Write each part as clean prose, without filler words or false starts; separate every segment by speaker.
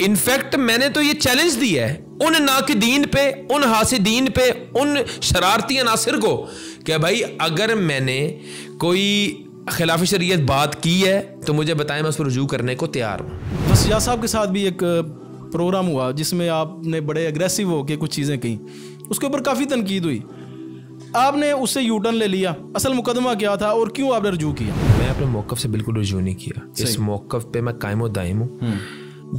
Speaker 1: In fact मैंने तो ये चैलेंज दिया है उन नाकिदीन पे, उन हासिदीन पे, उन शरारती अनासिर को कि भाई अगर मैंने कोई खिलाफ शरीयत बात की है तो मुझे बताएं, मैं उस पर रुजू करने को तैयार हूँ।
Speaker 2: बस या साहब के साथ भी एक प्रोग्राम हुआ जिसमें आपने बड़े एग्रेसिव होकर कुछ चीज़ें कही, उसके ऊपर काफ़ी तनकीद हुई, आपने उससे यू टर्न ले लिया। असल मुकदमा क्या था और क्यों आपने रुजू किया?
Speaker 1: मैं अपने मौक़िफ़ से बिल्कुल रुजू नहीं किया। इस मौक़िफ़ पे मैं कायम और दायम हूँ।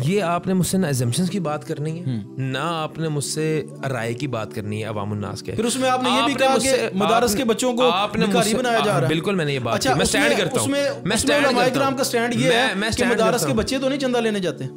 Speaker 1: ये आपने मुझसे ना एजम्पशंस की बात करनी है, ना आपने मुझसे राय की बात करनी है अवामुन नास के।
Speaker 2: फिर उसमें आपने ये भी कहा कि मदारस के बच्चों को भिखारी बनाया जा रहा है।
Speaker 1: बिल्कुल मैंने ये बात की, मैं स्टैंड करता हूँ। मैं स्टैंड करता हूँ।
Speaker 2: का स्टैंड ये है कि मदारस के बच्चे तो नहीं चंदा लेने जाते।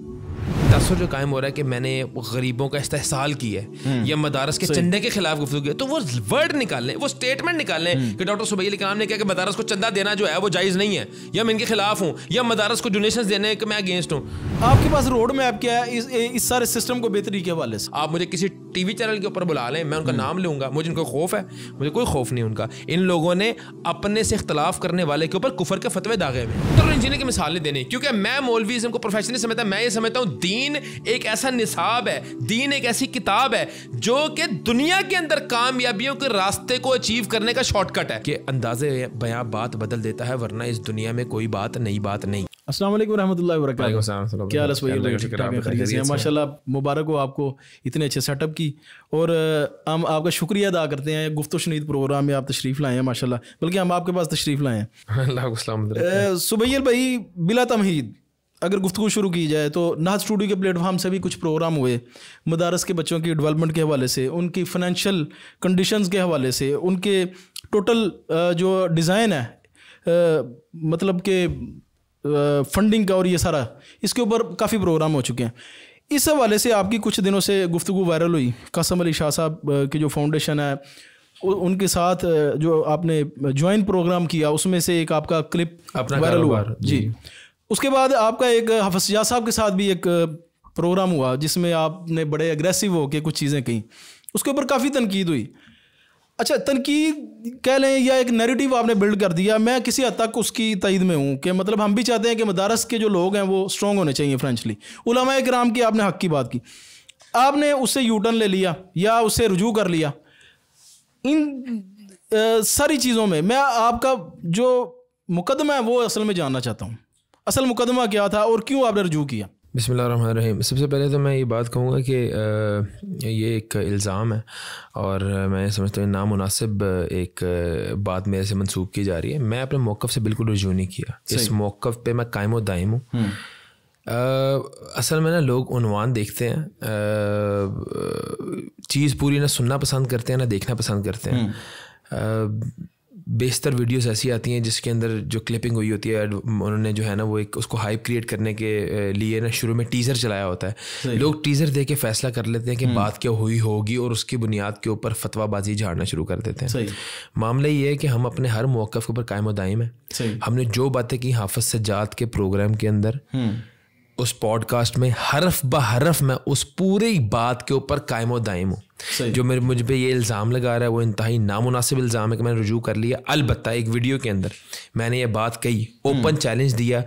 Speaker 1: तसव्वुर जो कायम हो रहा है कि मैंने गरीबों का इस्तेहसाल किया है या मदारस के चंदे के खिलाफ गुफ्तगू की, तो वो वर्ड निकालें, वो स्टेटमेंट निकालें कि डॉक्टर सुबैल इकराम ने कहा कि मदारस को चंदा देना जो है वो जायज़ नहीं है, या मैं इनके खिलाफ हूँ, या मदारस को डोनेशन देने के मैं अगेंस्ट हूँ।
Speaker 2: आपके पास रोड मैप क्या है इस सारे सिस्टम को बेहतरी के हवाले से?
Speaker 1: आप मुझे किसी टीवी चैनल के ऊपर बुला लें, मैं उनका नाम लूंगा, मुझे इनको खौफ है? मुझे कोई खौफ नहीं उनका। इन लोगों ने अपने से इख्तलाफ करने वाले के ऊपर कुफर के फतवे दागे हुए। तो इंजीनियर की मिसालें देने, क्योंकि मैं मौलवीज़्म को प्रोफेशनली समझता, मैं ये समझता हूँ दीन एक ऐसा निसाब है, दीन एक ऐसी किताब है जो कि दुनिया के अंदर कामयाबियों के रास्ते को अचीव करने का शॉर्टकट है, कि अंदाजे बयां बात बदल देता है, वरना इस दुनिया में कोई बात नई बात नहीं।
Speaker 2: अस्सलाम वालेकुम रहमतुल्लाहि व बरकातहू। क्या हाल है? माशाल्लाह, मुबारक हो आपको इतने अच्छे सेटअप की, और हम आपका शुक्रिया अदा करते हैं। गुफ्तो शनीद प्रोग्राम में आप तशरीफ़ लाए हैं माशाल्लाह, बल्कि हम आपके पास तशरीफ़ लाए हैं। सुबैल भाई, बिला तमहीद अगर गुफ्तगू शुरू की जाए तो नाज स्टूडियो के प्लेटफॉर्म से भी कुछ प्रोग्राम हुए मदारस के बच्चों की डेवलपमेंट के हवाले से, उनकी फाइनेंशियल कंडीशंस के हवाले से, उनके टोटल जो डिज़ाइन है मतलब के फंडिंग का और ये सारा, इसके ऊपर काफ़ी प्रोग्राम हो चुके हैं। इस हवाले से आपकी कुछ दिनों से गुफ्तगू वायरल हुई। कासम अली शाह साहब की जो फाउंडेशन है उनके साथ जो आपने ज्वाइन प्रोग्राम किया, उसमें से एक आपका क्लिप वायरल हुआ जी। उसके बाद आपका एक हफसिया साहब के साथ भी एक प्रोग्राम हुआ जिसमें आपने बड़े एग्रेसिव होकर कुछ चीज़ें कही, उसके ऊपर काफ़ी तनकीद हुई। अच्छा, तनकीद कह लें या एक नैरेटिव आपने बिल्ड कर दिया। मैं किसी हद तक उसकी तईद में हूँ कि मतलब हम भी चाहते हैं कि मदारस के जो लोग हैं वो स्ट्रॉन्ग होने चाहिए फाइनेंशियली। उलमाए किराम की आपने हक़ की बात की, आपने उससे यू टर्न ले लिया या उससे रुजू कर लिया। इन सारी चीज़ों में मैं आपका जो मुकदमा है वो असल में जानना चाहता हूँ। असल मुकदमा क्या था और क्यों आपने रुजू किया?
Speaker 1: बिस्मिल्लाहिर्रहमानिर्रहीम। सबसे पहले तो मैं ये बात कहूँगा कि ये एक इल्ज़ाम है और मैं समझता हूँ नामुनासिब एक बात मेरे से मंसूब की जा रही है। मैं अपने मौक़िफ़ से बिल्कुल रुजू नहीं किया। इस मौक़िफ़ पे मैं कायम और दायम हूँ। असल में ना लोग उन्वान देखते हैं, चीज़ पूरी ना सुनना पसंद करते हैं ना देखना पसंद करते हैं। बेशतर वीडियोस ऐसी आती हैं जिसके अंदर जो क्लिपिंग हुई होती है, उन्होंने जो है ना वो एक उसको हाइप क्रिएट करने के लिए ना शुरू में टीज़र चलाया होता है। लोग टीज़र देख के फैसला कर लेते हैं कि बात क्या हुई होगी और उसकी बुनियाद के ऊपर फतवाबाजी झाड़ना शुरू कर देते हैं। मामला ये है कि हम अपने हर मौक़िफ़ के ऊपर कायम और दायम है। हमने जो बातें की हाफ़िज़ सज्जाद के प्रोग्राम के अंदर, उस पॉडकास्ट में हरफ ब हरफ मैं उस पूरी बात के ऊपर कायम और दायम हूँ। जो मुझ पे ये इल्ज़ाम लगा रहा है वो इंतहाई नामुनासिब इल्ज़ाम है कि मैंने रुजू कर लिया। अलबत्ता एक वीडियो के अंदर मैंने ये बात कही, ओपन चैलेंज दिया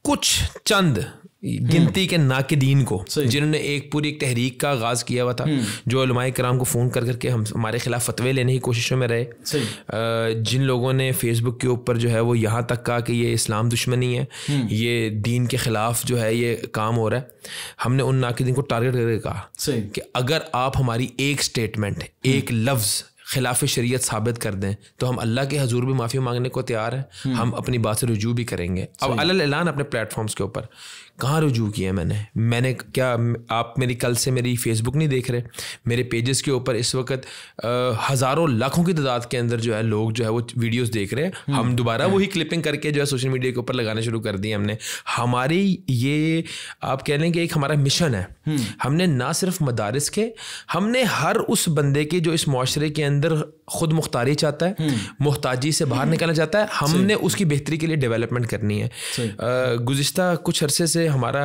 Speaker 1: कुछ चंद गिनती के नाकिदीन को जिन्होंने एक पूरी एक तहरीक का आगाज़ किया हुआ था, जो उलमाए किराम को फ़ोन कर करके हमारे ख़िलाफ़ फतवे लेने की कोशिशों में रहे, जिन लोगों ने फेसबुक के ऊपर जो है वो यहाँ तक कहा कि ये इस्लाम दुश्मनी है, ये दीन के ख़िलाफ़ जो है ये काम हो रहा है। हमने उन नाकिदीन को टारगेट करके कहा कि अगर आप हमारी एक स्टेटमेंट, एक लफ्ज़ खिलाफ शरीयत साबित कर दें तो हम अल्लाह के हजूर भी माफ़ी मांगने को तैयार हैं, हम अपनी बात से रुजू भी करेंगे। अब अलल ऐलान अपने प्लेटफॉर्म्स के ऊपर कहाँ रुजू किया मैंने क्या आप मेरी कल से मेरी फेसबुक नहीं देख रहे? मेरे पेजेस के ऊपर इस वक्त हज़ारों लाखों की तादाद के अंदर जो है लोग जो है वो वीडियोस देख रहे हैं। हम दोबारा वही क्लिपिंग करके जो है सोशल मीडिया के ऊपर लगाना शुरू कर दिए हमने। हमारी ये आप कह लें कि एक हमारा मिशन है। हमने ना सिर्फ मदारिस के, हमने हर उस बंदे के जो इस माशरे के अंदर खुद मुख्तारी चाहता है, मुहताजी से बाहर निकलना चाहता है, हमने उसकी बेहतरी के लिए डेवलपमेंट करनी है। गुज़िश्ता कुछ अरसे से हमारा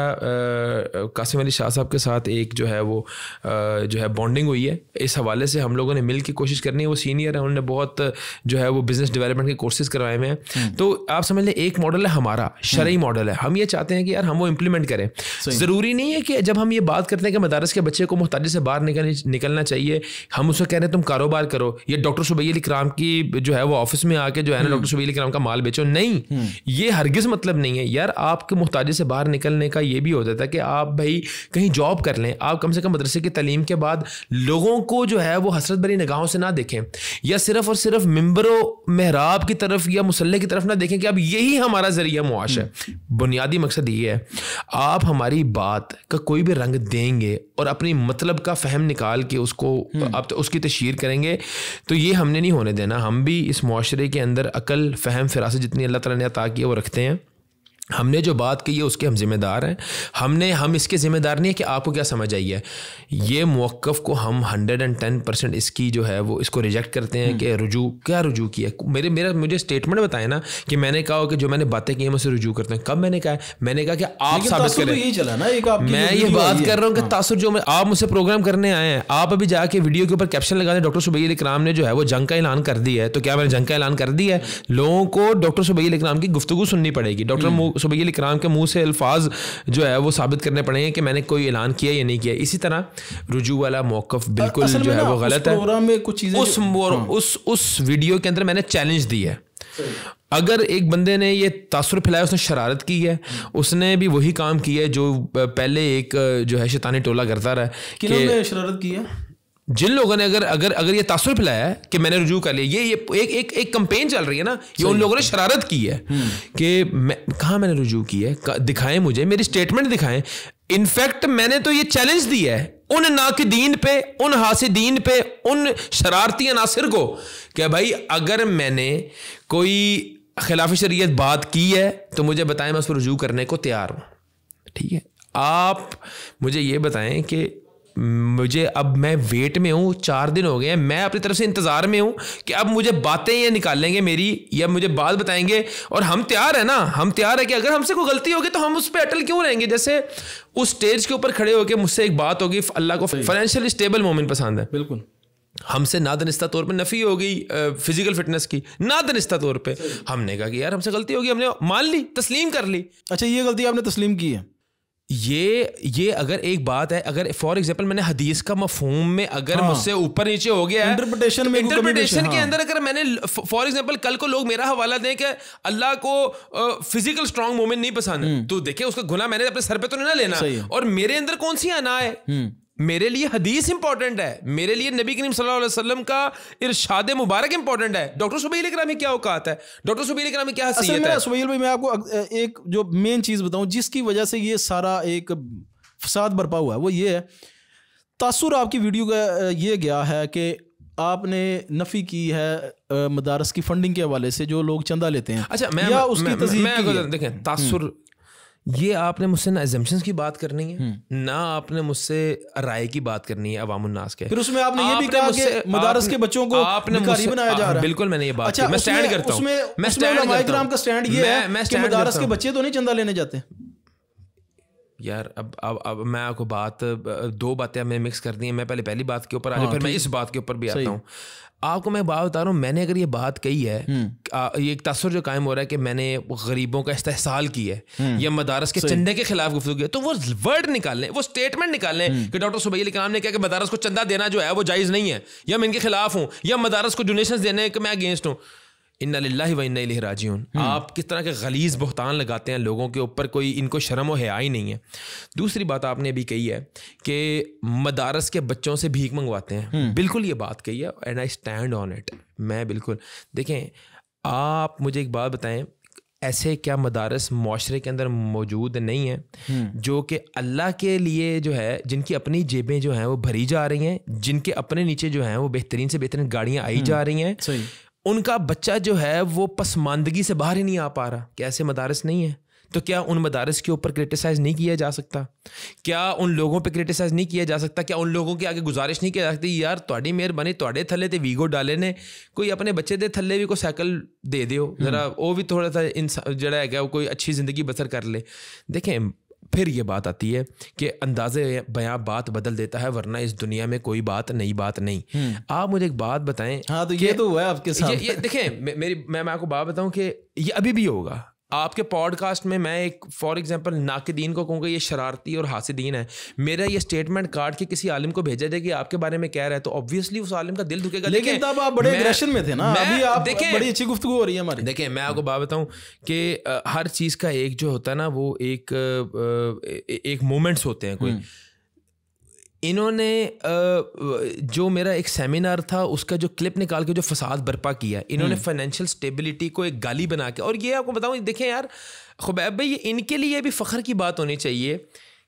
Speaker 1: कासिम अली शाह साहब के साथ एक जो है वो जो है बॉन्डिंग हुई है, इस हवाले से हम लोगों ने मिल के कोशिश करनी है। वो सीनियर है, उन्होंने बहुत जो है वो बिजनेस डेवलपमेंट के कोर्सेज करवाए हुए हैं। तो आप समझ लें एक मॉडल है हमारा, शरई मॉडल है। हम ये चाहते हैं कि यार हम वो इम्प्लीमेंट करें। ज़रूरी नहीं है कि जब हम ये बात करते हैं कि मदारस के बच्चे को मुहताजी से बाहर निकलना चाहिए, हम उसको कह रहे हैं तुम कारोबार करो, ये डॉक्टर सुबैल इकराम की जो है वो ऑफिस में आके जो है ना डॉक्टर सुबैल इकराम का माल बेचो, नहीं, ये हरगिज़ मतलब नहीं है यार। आपके मुहताजी से बाहर निकलने का ये भी हो जाता है कि आप भाई कहीं जॉब कर लें, आप कम से कम मदरसे की तालीम के बाद लोगों को जो है वो हसरत भरी निगाहों से ना देखें, या सिर्फ और सिर्फ मिंबरों मेहराब की तरफ या मुसल्ले की तरफ ना देखें कि अब यही हमारा जरिया मुआश है। बुनियादी मकसद ये है, आप हमारी बात का कोई भी रंग देंगे और अपनी मतलब का फहम निकाल के उसको आप तो उसकी तशहीर करेंगे, तो ये हमने नहीं होने देना। हम भी इस मुआशरे के अंदर अकल, फहम, फिरासत जितनी अल्लाह ताला ने अता की है वो रखते हैं। हमने जो बात की है उसके हम जिम्मेदार हैं। हम इसके ज़िम्मेदार नहीं है कि आपको क्या समझ आई है। ये मौक़िफ़ को हम 110% इसकी जो है वो इसको रिजेक्ट करते हैं कि रुजू किया। मुझे स्टेटमेंट बताएं ना कि मैंने कहा कि जो मैंने बातें की हैं मुझसे रुजू करते हैं। कब मैंने कहा है? मैंने कहा कि आप साबित करें।
Speaker 2: यही चला ना, एक
Speaker 1: मैं ये बात कर रहा हूँ कि तासुर जो आप मुझसे प्रोग्राम करने आए हैं, आप अभी जाके वीडियो के ऊपर कैप्शन लगा दें डॉक्टर सुबैल इकराम ने जो है वो जंग का ऐलान कर दिया है। तो क्या मैंने जंग का ऐलान कर दिया है? लोगों को डॉक्टर सुबैल इकराम की गुफ्तगू सुननी पड़ेगी। डॉक्टर सुबैल इकराम के मुंह से अल्फाज जो है वो साबित करने पड़ेंगे कि मैंने कोई ऐलान किया या नहीं किया। इसी तरह रुजू वाला मौक़िफ़ बिल्कुल जो है वो गलत है।
Speaker 2: में कुछ चीजें
Speaker 1: उस वीडियो के अंदर मैंने चैलेंज दिया है। अगर एक बंदे ने ये तासुर फैलाया, उसने शरारत की है, उसने भी वही काम किया है जो पहले एक जो है शैतानी टोला करता रहा है।
Speaker 2: किन्होंने शरारत की है?
Speaker 1: जिन लोगों ने अगर ये तासुर फैलाया है कि मैंने रुजू कर लिया, ये एक कंपेन चल रही है ना, ये उन लोगों ने शरारत की है कि कहाँ मैंने रुजू की है, दिखाएं मुझे, मेरी स्टेटमेंट दिखाएं। इनफैक्ट मैंने तो ये चैलेंज दिया है उन नाकिदीन पे, उन हासिदीन पे, उन शरारती अनासिर को कि भाई अगर मैंने कोई खिलाफ शरीयत बात की है तो मुझे बताएं, मैं उस पर रुजू करने को तैयार हूँ। ठीक है, आप मुझे ये बताएं कि मुझे अब मैं वेट में हूँ, 4 दिन हो गए हैं, मैं अपनी तरफ से इंतज़ार में हूँ कि अब मुझे बातें ये निकालेंगे मेरी या मुझे बात बताएंगे। और हम तैयार है ना, हम तैयार है कि अगर हमसे कोई गलती होगी तो हम उस पर अटल क्यों रहेंगे। जैसे उस स्टेज के ऊपर खड़े होकर मुझसे एक बात होगी, अल्लाह को फाइनेंशियली स्टेबल मोमेंट पसंद है, बिल्कुल हमसे नादनिस्ता तौर पे नफ़ी हो गई फिजिकल फिटनेस की, नादनिस्ता तौर पे हमने कहा कि यार हमसे गलती होगी, हमने मान ली, तस्लीम कर ली।
Speaker 2: अच्छा, ये गलती आपने तस्लीम की है?
Speaker 1: ये अगर एक बात है, अगर फॉर एग्जांपल मैंने हदीस का मफहूम में अगर मुझसे ऊपर नीचे हो गया है, इंटरप्रिटेशन के अंदर अगर मैंने फॉर एग्जांपल कल को लोग मेरा हवाला दें कि अल्लाह को फिजिकल स्ट्रांग मोमेंट नहीं पसंद है, तो देखिए उसका गुनाह मैंने अपने सर पे तो नहीं ना लेना। और मेरे अंदर कौन सी अना है? मेरे लिए हदीस इंपॉर्टेंट है, मेरे लिए नबी करीम सल्लल्लाहु अलैहि वसल्लम का इरशाद मुबारक इंपॉर्टेंट है। डॉक्टर सुबैल इकराम की क्या औकात है, डॉक्टर सुबैल इकराम की क्या हैसियत है?
Speaker 2: सुबैल भाई, मैं आपको एक जो मेन चीज़ बताऊं जिसकी वजह से ये सारा एक फसाद बरपा हुआ है, वो ये है, तासुर आपकी वीडियो का ये गया है कि आपने नफ़ी की है मदारस की फंडिंग के हवाले से जो लोग चंदा लेते हैं।
Speaker 1: अच्छा, मैं देखें तासुर, ये आपने मुझसे ना एजम्पशंस की बात करनी है, ना आपने मुझसे राय की बात करनी है अवामुन्नास के।
Speaker 2: फिर उसमें आपने ये भी कहा कि मदारस के बच्चों को भिखारी बनाया जा रहा है।
Speaker 1: बिल्कुल मैंने ये बात की, मैं स्टैंड करता हूं, मैं स्टैंड करता हूं।
Speaker 2: का स्टैंड ये है कि मदारस के बच्चे तो नहीं चंदा लेने जाते।
Speaker 1: यार अब मैं आपको दो बातें हमें मिक्स कर दी हैं। मैं पहली बात के ऊपर आ जाऊँ, फिर मैं इस बात के ऊपर भी आता हूँ। आपको मैं बात बता रहा हूँ, मैंने अगर ये बात कही है, ये एक तासुर जो कायम हो रहा है कि मैंने गरीबों का इस्तेहसाल की है या मदारस के चंदे के खिलाफ गुफ्तगू की है, तो वो वर्ड निकालें, वो स्टेटमेंट निकालें कि डॉक्टर सुबैल इकराम ने कहा कि मदारस को चंदा देना जो है वो जायज़ नहीं है, या मैं इनके खिलाफ हूँ, या मदारस को डोनेशन देने के मैं अगेंस्ट हूँ। इन्ना लिल्लाहि व इन्ना इलैहि राजिऊन। आप किस तरह के गलीज़ बहतान लगाते हैं लोगों के ऊपर, कोई इनको शर्म व हया ही नहीं है। दूसरी बात आपने भी कही है कि मदारस के बच्चों से भीख मंगवाते हैं, बिल्कुल ये बात कही है and I stand on it. मैं बिल्कुल, देखें आप मुझे एक बात बताएं, ऐसे क्या मदारस माशरे के अंदर मौजूद नहीं है जो कि अल्लाह के लिए जो है, जिनकी अपनी जेबें जो हैं वो भरी जा रही हैं, जिनके अपने नीचे जो हैं वो बेहतरीन से बेहतरीन गाड़ियाँ आई जा रही हैं, उनका बच्चा जो है वो पसमानदगी से बाहर ही नहीं आ पा रहा? क्या ऐसे मदारस नहीं है? तो क्या उन मदारस के ऊपर क्रिटिसाइज़ नहीं किया जा सकता? क्या उन लोगों पे क्रिटिसाइज़ नहीं किया जा सकता? क्या उन लोगों के आगे गुजारिश नहीं की जा सकती, यार तुहाडी मेहरबानी, तुहाडे थल्ले ते वीगो डाले ने, कोई अपने बच्चे दे थल्ले भी कोई साइकिल दे दियो, ज़रा वो भी थोड़ा सा इंसान जड़ा है कोई अच्छी ज़िंदगी बसर कर ले। देखें, फिर ये बात आती है कि अंदाज़े बयां बात बदल देता है, वरना इस दुनिया में कोई बात नई बात नहीं। आप मुझे एक बात बताएं।
Speaker 2: हाँ, तो ये तो हुआ है आपके साथ।
Speaker 1: ये देखें, मैं आपको बात बताऊं कि ये अभी भी होगा। आपके पॉडकास्ट में मैं एक फॉर एग्जांपल नाकिदीन को कहूँगा ये शरारती और हासिदीन है, मेरा ये स्टेटमेंट काट के किसी आलिम को भेजा जाए कि आपके बारे में कह रहा है, तो ऑब्वियसली उस आलिम का दिल दुखेगा।
Speaker 2: लेकिन तब आप बड़े एग्रेशन में थे ना, अभी आप बड़ी अच्छी गुफ्तगू हो रही है हमारी।
Speaker 1: देखिए, मैं आपको बात बताऊं कि हर चीज़ का एक जो होता है ना, वो एक मोमेंट्स होते हैं कोई। इन्होंने जो मेरा एक सेमिनार था उसका जो क्लिप निकाल के जो फसाद बर्पा किया, इन्होंने फाइनेंशियल स्टेबिलिटी को एक गाली बना के, और ये आपको बताऊं, देखें यार खुबैब भाई, ये इनके लिए भी फ़ख्र की बात होनी चाहिए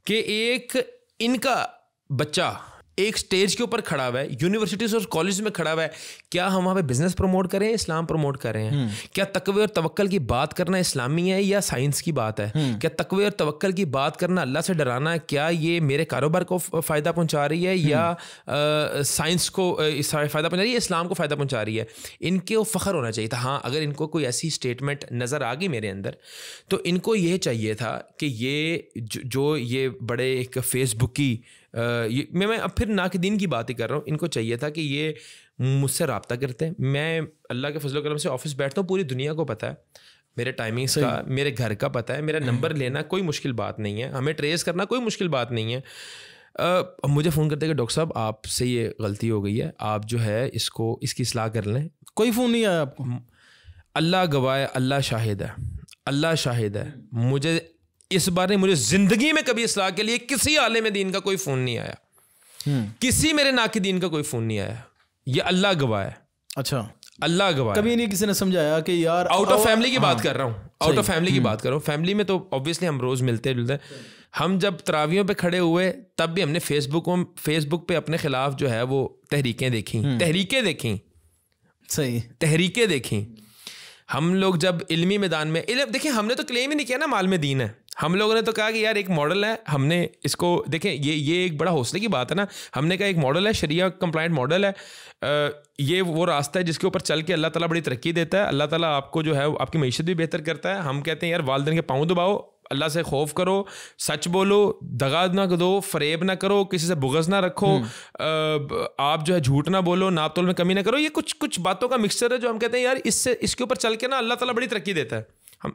Speaker 1: कि एक इनका बच्चा एक स्टेज के ऊपर खड़ा हुआ है, यूनिवर्सिटीज़ और कॉलेज में खड़ा हुआ है। क्या हम वहाँ पे बिजनेस प्रमोट करें, इस्लाम प्रमोट कर रहे हैं? क्या तकवे और तवक्कल की बात करना इस्लामी है या साइंस की बात है? क्या तकवे और तवक्कल की बात करना, अल्लाह से डराना, क्या ये मेरे कारोबार को फ़ायदा पहुँचा रही है या साइंस को फ़ायदा पहुँचा रही है, इस्लाम को फ़ायदा पहुँचा रही है? इनको फ़ख्र होना चाहिए था। हाँ, अगर इनको कोई ऐसी स्टेटमेंट नज़र आ गई मेरे अंदर, तो इनको ये चाहिए था कि ये जो ये बड़े एक फेसबुक की मैं अब फिर नाकिदीन की बात ही कर रहा हूँ, इनको चाहिए था कि ये मुझसे रब्ता करते हैं। मैं अल्लाह के फजल करम से ऑफिस बैठता हूँ, पूरी दुनिया को पता है मेरे टाइमिंग्स का, मेरे घर का पता है, मेरा नंबर लेना कोई मुश्किल बात नहीं है, हमें ट्रेस करना कोई मुश्किल बात नहीं है। मुझे फ़ोन करते हैं कि डॉक्टर साहब आपसे ये गलती हो गई है, आप जो है इसकी इस्लाह कर लें।
Speaker 2: कोई फ़ोन नहीं आया आपको?
Speaker 1: अल्लाह गवाह, अल्लाह शाहिद है, अल्लाह शाहिद है, मुझे इस बारे मुझे ज़िंदगी में कभी इस्लाह के लिए किसी आलिम दीन का कोई फ़ोन नहीं आया, किसी मेरे नाकिदीन का कोई फ़ोन नहीं आया। ये अल्लाह गवाह है।
Speaker 2: अच्छा,
Speaker 1: अल्लाह गवाह।
Speaker 2: कभी नहीं किसी ने समझाया कि यार
Speaker 1: आउट ऑफ फैमिली की बात कर रहा हूँ, आउट ऑफ फैमिली की बात कर रहा हूँ। फैमिली में तो ऑब्वियसली हम रोज़ मिलते जुलते, हम जब तरावियों पे खड़े हुए तब भी हमने फेसबुक पे अपने खिलाफ जो है वो तहरीकें देखी, तहरीकें देखी। हम लोग जब इल्मी मैदान में देखिए, हमने तो क्लेम ही नहीं किया ना माल में दीन है, हम लोगों ने तो कहा कि यार एक मॉडल है, हमने इसको देखें, ये एक बड़ा हौसले की बात है ना, हमने कहा एक मॉडल है, शरिया कंप्लाइंट मॉडल है, ये वो रास्ता है जिसके ऊपर चल के अल्लाह ताला बड़ी तरक्की देता है, अल्लाह ताला आपको जो है आपकी मईशत भी बेहतर करता है। हम कहते हैं यार वालिदैन के पाँव दबाओ, अल्लाह से खौफ करो, सच बोलो, दगा ना दो, फरेब ना करो, किसी से बुग़्ज़ ना रखो, आप जो है झूठ ना बोलो, नाप तोल में कमी ना करो। ये कुछ बातों का मिक्सचर है जो हम कहते हैं यार इसके ऊपर चल के ना अल्लाह ताला बड़ी तरक्की देता है। हम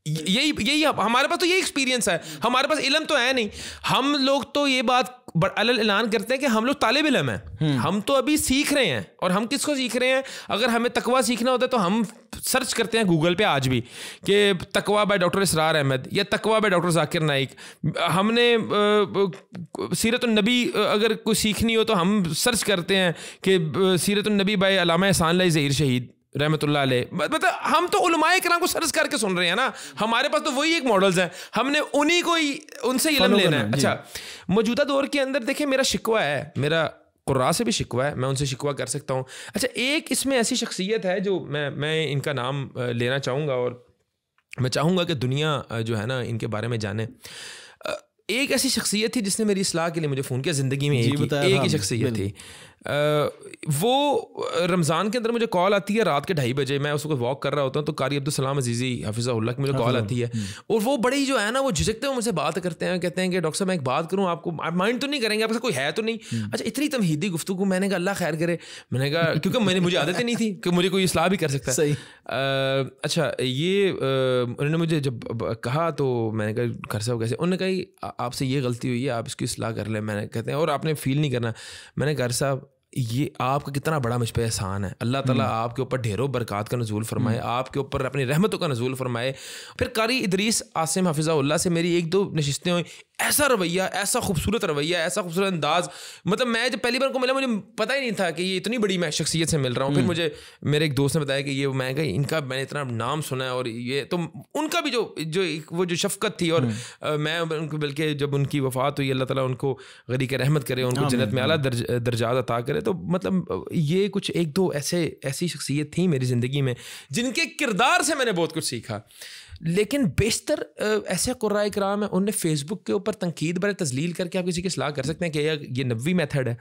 Speaker 1: यही हमारे पास तो ये एक्सपीरियंस है, हमारे पास इल्म तो है नहीं। हम लोग तो ये बात ऐलान करते हैं कि हम लोग तालिब इल्म हैं, हम तो अभी सीख रहे हैं। और हम किसको सीख रहे हैं? अगर हमें तकवा सीखना होता है तो हम सर्च करते हैं गूगल पे आज भी कि तकवा बाय डॉक्टर इसरार अहमद या तकवा बाय डॉक्टर जाकिर नाइक। हमने सीरत-उन-नबी अगर कोई सीखनी हो तो हम सर्च करते हैं कि सीरत-उन-नबी बाय अल्लामा एहसान ज़हीर शहीद रहमतुल्लाह अलैह। मतलब हम तो उलमाए किराम को सर्च करके सुन रहे हैं ना, हमारे पास तो वही एक मॉडल्स हैं, हमने उन्हीं को ही उनसे इल्म लेना है। अच्छा, मौजूदा दौर के अंदर देखें, मेरा शिकवा है, मेरा कुर्रा से भी शिकवा है, मैं उनसे शिकवा कर सकता हूँ। अच्छा, एक इसमें ऐसी शख्सियत है जो मैं इनका नाम लेना चाहूँगा और मैं चाहूँगा कि दुनिया जो है ना इनके बारे में जाने। एक ऐसी शख्सियत थी जिसने मेरी इस्लाह के लिए मुझे फ़ोन किया ज़िंदगी में, एक ही शख्सियत थी। वो रमज़ान के अंदर मुझे कॉल आती है रात के 2:30 बजे, मैं उसको वॉक कर रहा होता हूँ तो कारी अब्दुल सलाम अजीज़ी हफिज़हुल्लाह की मुझे कॉल आती है। और वो बड़ी जो है ना वो झिझकते हुए मुझसे बात करते हैं, कहते हैं कि डॉक्टर साहब मैं एक बात करूँ, आपको आप माइंड तो नहीं करेंगे, आपके कोई है तो नहीं? अच्छा, इतनी तमहीदी गुफ्तगू। मैंने कहा अल्लाह खैर करे, मैंने कहा क्योंकि मुझे आदत ही नहीं थी कि मुझे कोई इस्लाह भी कर सकता है।
Speaker 2: सही।
Speaker 1: अच्छा, ये उन्होंने मुझे जब कहा तो मैंने कहा घर साहब कैसे? उन्होंने कहा आपसे ये गलती हुई है, आप इसकी इस्लाह कर लें। मैंने कहते हैं और आपने फ़ील नहीं करना। मैंने घर साहब ये आपका कितना बड़ा मुझ पर एहसान है, अल्लाह ताला आपके ऊपर ढेरों बरक़ात का नज़ूल फरमाए, आपके ऊपर अपनी रहमतों का नज़ूल फरमाए। फिर कारी इदरीस आसिम हफिज़हुल्लाह से मेरी 1-2 नशिस्तें हुई। ऐसा रवैया, ऐसा खूबसूरत रवैया, ऐसा खूबसूरत अंदाज़, मतलब मैं जब पहली बार को मिला मुझे पता ही नहीं था कि ये इतनी बड़ी मैं शख्सियत से मिल रहा हूँ। फिर मुझे मेरे एक दोस्त ने बताया कि ये मैं कहा इनका मैंने इतना नाम सुना है, और ये तो उनका भी जो शफ़क़त थी। और मैं उनको बल्कि जब उनकी वफ़ात हुई, अल्लाह ताला उनको गरीक़ रहमत करे, उनको जन्नत में आला दर्जात अता करे। तो मतलब ये कुछ 1-2 ऐसी शख्सियत थी मेरी ज़िंदगी में जिनके किरदार से मैंने बहुत कुछ सीखा। लेकिन बेशतर ऐसे कुर्राए कराम है, उनने फेसबुक के ऊपर तनकीद बर तजलील करके आप किसी की सलाह कर सकते हैं कि ये नबवी मेथड है।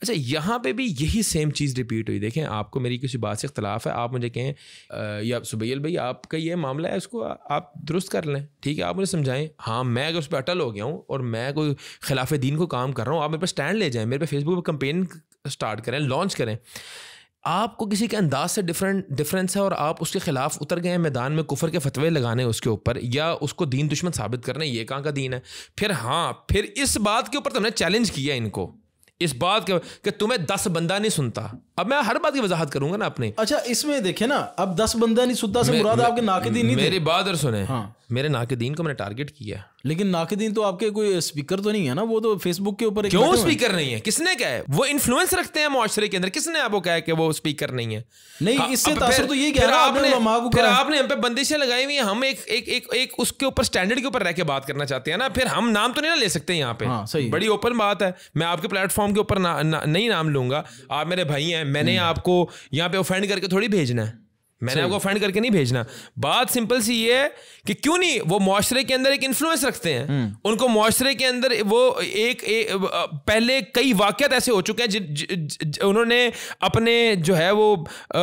Speaker 1: अच्छा, यहाँ पे भी यही सेम चीज़ रिपीट हुई। देखें, आपको मेरी किसी बात से इख्तलाफ है, आप मुझे कहें या सुबैल भाई आपका ये मामला है, उसको आप दुरुस्त कर लें, ठीक है, आप मुझे समझाएं। हाँ, मैं अगर उस पर अटल हो गया हूँ और मैं कोई खिलाफ दीन को काम कर रहा हूँ, आप मेरे पर स्टैंड ले जाएँ, मेरे पे फेसबुक पर कंपेन स्टार्ट करें, लॉन्च करें। आपको किसी के अंदाज से डिफरेंस है और आप उसके खिलाफ उतर गए हैं मैदान में, कुफर के फतवे लगाने उसके ऊपर या उसको दीन दुश्मन साबित करने, ये कहाँ का दीन है? फिर हाँ, फिर इस बात के ऊपर तुमने चैलेंज किया इनको, इस बात के कि तुम्हें 10 बंदा नहीं सुनता। अब मैं हर बात की वजाहत करूंगा ना अपनी।
Speaker 2: अच्छा, इसमें देखे ना, अब 10 बंदा नहीं सुनता से मुराद आपके नाकिदीन नहीं थे।
Speaker 1: मेरी बात और सुने, हाँ, मेरे नाकिदीन को मैंने टारगेट किया,
Speaker 2: लेकिन नाकिदीन तो आपके कोई स्पीकर तो नहीं है ना, वो तो फेसबुक के ऊपर।
Speaker 1: क्यों स्पीकर नहीं है? किसने कहा है? वो इन्फ्लुएंस रखते हैं मुआशरे के अंदर, किसने आपको कहा है कि वो स्पीकर नहीं है?
Speaker 2: नहीं, इससे तासुर तो ये कह रहा है
Speaker 1: फिर आपने हम पे बंदिशें लगाई हुई हैं। हम एक उसके ऊपर स्टैंडर्ड के ऊपर रह के बात करना चाहते हैं ना, फिर हम नाम तो नहीं ना ले सकते यहाँ पे।
Speaker 2: हाँ, सही,
Speaker 1: बड़ी ओपन बात है, मैं आपके प्लेटफॉर्म के ऊपर नहीं नाम लूंगा, आप मेरे भाई हैं, मैंने आपको यहाँ पे ऑफेंड करके थोड़ी भेजना है, मैंने आपको ऑफेंड करके नहीं भेजना। बात सिंपल सी ये है कि क्यों नहीं वो मुआशरे के अंदर एक इन्फ्लुएंस रखते हैं, उनको मुआशरे के अंदर वो पहले कई वाक़यात ऐसे हो चुके हैं उन्होंने अपने जो है वो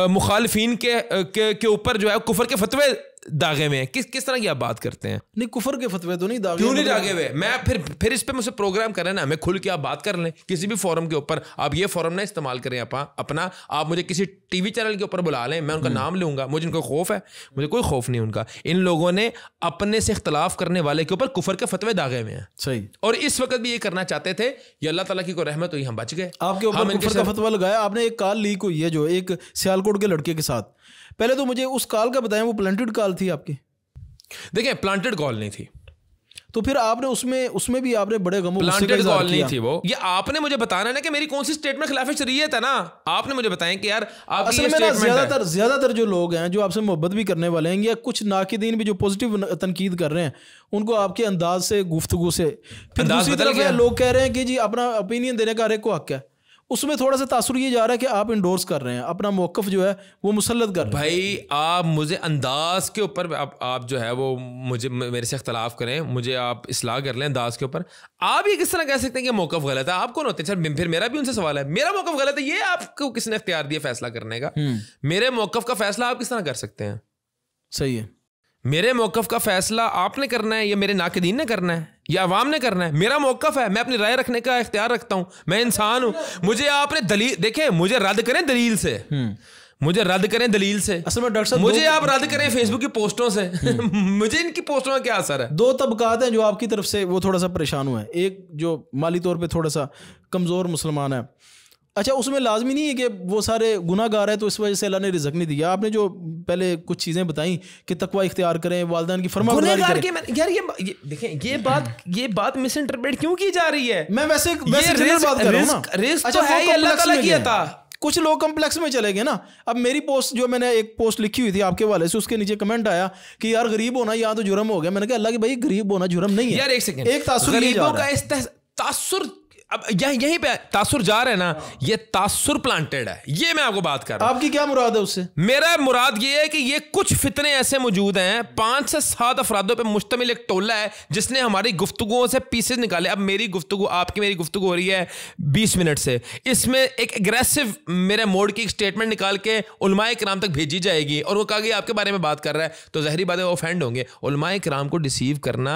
Speaker 1: मुखालिफिन के ऊपर जो है कुफर के फतवे दागे हुए हैं। किस तरह की आप बात करते हैं?
Speaker 2: नहीं, कुफर के फतवे तो नहीं दागे।
Speaker 1: क्यों नहीं दागे हुए? मैं फिर इस पे मुझसे प्रोग्राम करें ना, हमें खुल के आप बात कर लें किसी भी फोरम के ऊपर। आप ये फोरम ना इस्तेमाल करें अपना, आप मुझे किसी टीवी चैनल के ऊपर बुला लें, मैं उनका नाम लूंगा। मुझे उनको खौफ है? मुझे कोई खौफ नहीं उनका। इन लोगों ने अपने से इख्तलाफ करने वाले के ऊपर कुफर के फतवे दागे हुए हैं।
Speaker 2: सही।
Speaker 1: और इस वक्त भी ये करना चाहते थे, ये अल्लाह ताला की कोई रहमत हुई, हम बच गए।
Speaker 2: आपके ऊपर कुफर का फतवा लगाया आपने। एक कॉल लीक हुई है जो एक सियालकोट के लड़के के साथ, पहले तो मुझे उस कॉल का बताएं, वो प्लांटेड कॉल थी आपकी?
Speaker 1: देखिए, प्लांटेड कॉल नहीं थी,
Speaker 2: तो फिर आपने उसमें भी आपने बड़े गमों
Speaker 1: प्लांटेड कॉल नहीं थी वो। ये आपने मुझे बताना है ना कि मेरी कौन सी स्टेटमेंट खिलाफ शरीयत है ना। आपने मुझे बताएं कि यार आप
Speaker 2: असल में ना ज्यादातर जो लोग हैं जो आपसे मोहब्बत भी करने वाले हैं या कुछ नाकिदीन भी जो पॉजिटिव तनकीद कर रहे हैं, उनको आपके अंदाज से, गुफ्तगू से, फिर दूसरी तरफ लोग कह रहे हैं कि जी अपना ओपिनियन देने का हर एक को हक है। उसमें थोड़ा सा तासुर ये जा रहा है कि आप इंडोर्स कर रहे हैं, अपना मौक़िफ़ जो है वो मुसल्लत कर रहे हैं।
Speaker 1: भाई आप मुझे अंदाज के ऊपर आप जो है वो मुझे मेरे से इख्तलाफ करें, मुझे आप इस्लाह कर लें अंदाज के ऊपर। आप ये किस तरह कह सकते हैं कि मौक़िफ़ गलत है? आप कौन होते हैं? सर फिर मेरा भी उनसे सवाल है, मेरा मौक़िफ़ गलत है, ये आपको किसने इख्तियार दिया फैसला करने का? मेरे मौक़िफ़ का फैसला आप किस तरह कर सकते हैं?
Speaker 2: सही है।
Speaker 1: मेरे मौक़िफ़ का फैसला आपने करना है या मेरे नाक़िदीन ने करना है या अवाम ने करना है? मेरा मौक़िफ़ है, मैं अपनी राय रखने का इख्तियार रखता हूँ, मैं इंसान हूँ। मुझे आपने दलील देखें, मुझे रद्द करें दलील से, मुझे रद्द करें दलील से।
Speaker 2: असल में डॉक्टर साहब
Speaker 1: मुझे आप रद्द करें फेसबुक की पोस्टों से। मुझे इनकी पोस्टों का क्या असर है?
Speaker 2: दो तबकात हैं जो आपकी तरफ से वो थोड़ा सा परेशान हुए हैं। एक जो माली तौर पे थोड़ा सा कमज़ोर मुसलमान है, अच्छा उसमें लाजमी नहीं है कि वो सारे गुनाहगार हैं तो इस वजह से अल्लाह ने रिज़्क़ नहीं दिया। आपने जो पहले कुछ चीज़ें बताई कि तकवा इख्तियार करें, वालिदैन की फरमाबरदारी करें।
Speaker 1: यार ये देखें, ये बात मिस इंटरप्रेट क्यों की जा रही है?
Speaker 2: मैं वैसे जनरल बात कर रहा हूं ना।
Speaker 1: अच्छा, है ये अल्लाह ताला की अता।
Speaker 2: कुछ लोग कम्प्लेक्स में चले गए ना। अब मेरी पोस्ट जो मैंने एक पोस्ट लिखी हुई थी आपके वाले से, उसके नीचे कमेंट आया कि यार गरीब होना यहाँ तो जुर्म हो गया। मैंने कहा अल्लाह की भाई गरीब होना जुर्म नहीं है।
Speaker 1: यार एक सेकंड,
Speaker 2: एक तासुर
Speaker 1: गरीबों का तासुर अब यहीं पे तासुर जा रहा है ना, ये तासुर प्लांटेड है। ये मैं आपको बात कर रहा हूं।
Speaker 2: आपकी क्या मुराद है उससे?
Speaker 1: मेरा मुराद ये है कि ये कुछ फितने ऐसे मौजूद हैं, 5 से 7 अफरादों पे मुश्तमिल एक टोला है जिसने हमारी गुफ्तगुओं से पीसेस निकाले। अब मेरी गुफ्तगू, आपकी मेरी गुफ्तगू हो रही है 20 मिनट से, इसमें एक एग्रेसिव मेरे मोड की एक स्टेटमेंट निकाल के उलमाए किराम तक भेजी जाएगी और वो कहा कि आपके बारे में बात कर रहा है, तो ज़ाहिरी बात है वो ऑफेंड होंगे। उलमाए किराम को डिसीव करना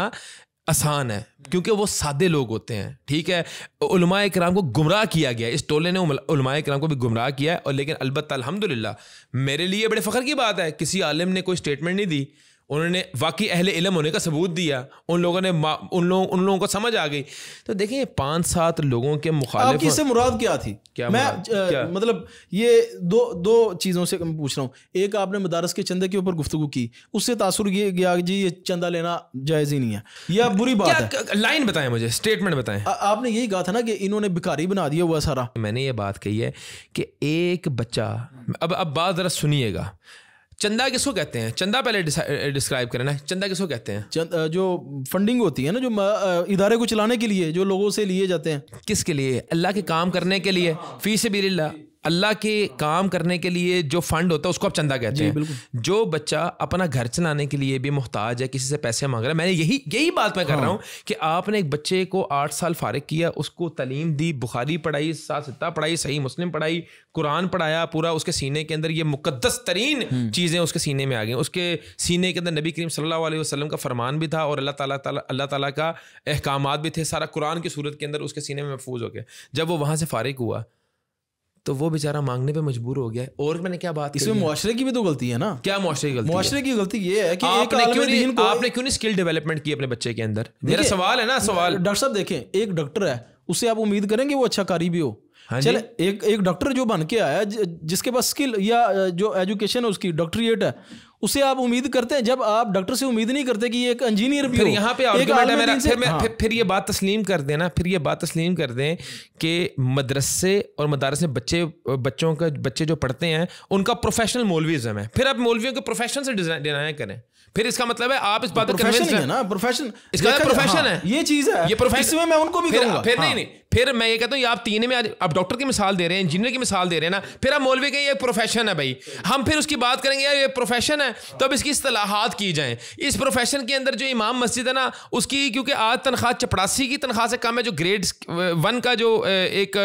Speaker 1: आसान है क्योंकि वो सादे लोग होते हैं, ठीक है। उलमाए किराम को गुमराह किया गया, इस टोले ने उलमाए किराम को भी गुमराह किया है। और लेकिन अलबत्ता अल्हम्दुलिल्लाह मेरे लिए बड़े फ़ख्र की बात है, किसी आलिम ने कोई स्टेटमेंट नहीं दी, उन्होंने वाकई अहले इल्म होने का सबूत दिया, उन लोगों को समझ आ गई। तो देखिए 5-7 लोगों के मुखालिफ।
Speaker 2: आपकी इससे मुराद क्या थी? क्या मतलब ये दो चीज़ों से मैं पूछ रहा हूँ। एक, आपने मदारस के चंदे के ऊपर गुफ्तगू की, उससे तासुर ये गया जी ये चंदा लेना जायज़ ही नहीं है, या बुरी बात है?
Speaker 1: लाइन बताएं मुझे, स्टेटमेंट बताएं।
Speaker 2: आपने यही कहा था ना कि इन्होंने भिखारी बना दिया हुआ सारा।
Speaker 1: मैंने ये बात कही है कि एक बच्चा, अब बात ज़रा सुनिएगा, चंदा किसको कहते हैं? चंदा पहले डिस्क्राइब करें ना, चंदा किसको कहते हैं?
Speaker 2: जो फंडिंग होती है ना, जो इदारे को चलाने के लिए जो लोगों से लिए जाते हैं।
Speaker 1: किसके लिए? अल्लाह के काम करने के लिए, फी सबिलिल्लाह। अल्लाह के काम करने के लिए जो फंड होता है उसको आप चंदा कहते हैं। जो बच्चा अपना घर चलाने के लिए भी मोहताज है, किसी से पैसे मांग रहा है, मैंने यही बात मैं कर रहा हूँ कि आपने एक बच्चे को 8 साल फारिग किया, उसको तालीम दी, बुखारी पढ़ाई, सात पढ़ाई, सही मुस्लिम पढ़ाई, कुरान पढ़ाया, पूरा उसके सीने के अंदर ये मुकद्दस तरीन चीज़ें उसके सीने में आ गई। उसके सीने के अंदर नबी करीम सल्लल्लाहु अलैहि वसल्लम का फरमान भी था और अल्लाह ताला का अहकामात भी थे, सारा कुरान की सूरत के अंदर उसके सीने में महफूज हो गया। जब वो वहाँ से फारिग हुआ तो वो बेचारा मांगने पे मजबूर हो गया। और मैंने क्या बात
Speaker 2: इसमें मुआशरे की भी तो गलती है ना।
Speaker 1: क्या मुआशरे की गलती?
Speaker 2: मुआशरे की गलती ये है कि
Speaker 1: आपने क्यों नहीं स्किल डेवलपमेंट की अपने बच्चे के अंदर? मेरा सवाल है ना, सवाल।
Speaker 2: डॉक्टर साहब देखें, एक डॉक्टर है, उससे आप उम्मीद करेंगे वो अच्छा कारी भी हो? चले एक डॉक्टर जो बन के आया, जिसके पास स्किल या जो एजुकेशन है उसकी डॉक्टरेट है, उसे आप उम्मीद करते हैं। जब आप डॉक्टर से उम्मीद नहीं करते कि ये एक इंजीनियर भी हो,
Speaker 1: यहाँ पे आर्गुमेंट है मेरा। फिर ये बात तस्लीम कर देना, फिर ये बात तस्लीम कर दें कि मदरसे और मदारस में बच्चे जो पढ़ते हैं उनका प्रोफेशनल मौलवीज़म है। फिर आप मौलवियों के प्रोफेशन से डिनाई करें, फिर इसका मतलब है आप इस बात को
Speaker 2: प्रोफेशन है ना, प्रोफेशन
Speaker 1: इसका प्रोफेशन है,
Speaker 2: ये चीज है, ये प्रोफेशन में मैं उनको भी कहूंगा।
Speaker 1: फिर नहीं, फिर मैं ये कहता हूँ आप तीन में आज आप डॉक्टर की मिसाल दे रहे हैं, इंजीनियर की मिसाल दे रहे हैं ना, फिर आप मौलवी के ये प्रोफेशन है भाई, हम फिर उसकी बात करेंगे यार ये प्रोफेशन है, तो अब इसकी इस्तिलाहात की जाएं। इस प्रोफेशन के अंदर जो इमाम मस्जिद है ना, उसकी क्योंकि आज तनख्वाह चपरासी की तनख्वाह से कम है, जो ग्रेड 1 का जो एक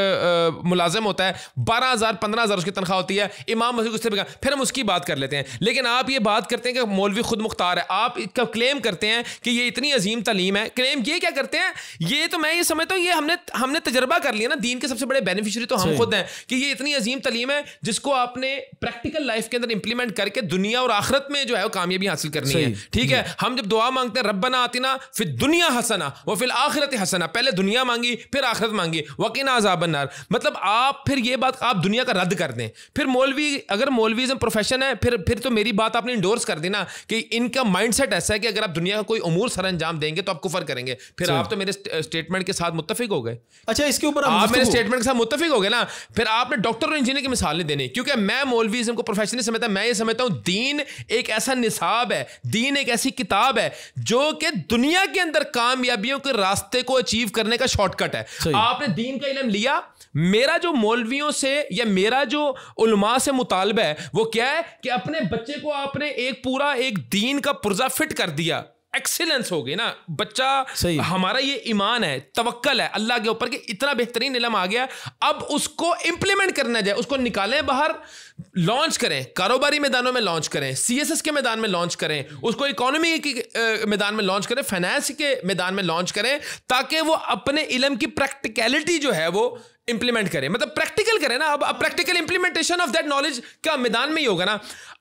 Speaker 1: मुलाजिम होता है 12,000 15,000 उसकी तनख्वाह होती है, इमाम मस्जिद उससे भी कम, फिर हम उसकी बात कर लेते हैं। लेकिन आप ये बात करते हैं कि मौलवी खुद मुख्तार है, आप इसका क्लेम करते हैं कि ये इतनी अजीम तालीम है। क्लेम ये क्या करते हैं, ये तो मैं ये समझता हूँ ये हमने तजर्बा कर लिया ना, दीन के सबसे बड़े बेनिफिशियरी तो हम खुद हैं कि ये इतनी अजीम तालीम है जिसको आपने प्रैक्टिकल लाइफ के अंदर इंप्लीमेंट करके दुनिया और आखिरत में जो है वो कामयाबी हासिल करनी है। ठीक है, हम जब दुआ मांगते हैं रब्बना आतिना फिर दुनिया हसना व फिल आखिरत हसना, पहले दुनिया मांगी फिर आखिरत मांगी, वकीना अज़ाबन नार, मतलब आप फिर ये बात आप दुनिया का रद्द कर दें। फिर मौलवी, अगर मौलवीज़म प्रोफेशन है, फिर तो मेरी बात आपने इंडोर्स कर दी ना कि इनका माइंडसेट ऐसा है कि अगर आप दुनिया का कोई उमूर सर अंजाम देंगे तो आप कुफर करेंगे। फिर आप तो मेरे स्टेटमेंट के साथ मुत्तफिक हो गए।
Speaker 2: अच्छा, इसके ऊपर
Speaker 1: आप मेरे स्टेटमेंट के साथ मुत्तफिक हो गए ना, फिर आपने डॉक्टर और इंजीनियर की मिसाल नहीं देनी, क्योंकि मैं मौलवीज़म को प्रोफेशन नहीं समझता। मैं ये समझता हूँ दीन एक ऐसा निसाब है, दीन एक ऐसी किताब है जो कि दुनिया के अंदर कामयाबियों के रास्ते को अचीव करने का शॉर्टकट है। आपने दीन का इल्म लिया, मेरा जो मौलवियों से या मेरा जो उलमा से मुतालबा है वो क्या है कि अपने बच्चे को आपने एक पूरा एक दीन का पुर्जा फिट कर दिया, एक्सीलेंस हो गई ना, बच्चा हमारा ये ईमान है, तवक्कल है अल्लाह के ऊपर कि इतना बेहतरीन इल्म आ गया, अब उसको इंप्लीमेंट करना जाए, उसको निकालें बाहर, लॉन्च करें, कारोबारी मैदानों में लॉन्च करें, सीएसएस के मैदान में लॉन्च करें, उसको इकोनॉमी के मैदान में लॉन्च करें, फाइनेंस के मैदान में लॉन्च करें, ताकि वो अपने इल्म की प्रैक्टिकलिटी जो है वो इंप्लीमेंट करें, मतलब प्रैक्टिकल करें ना। अब practical implementation of that knowledge का मैदान में ही होगा ना।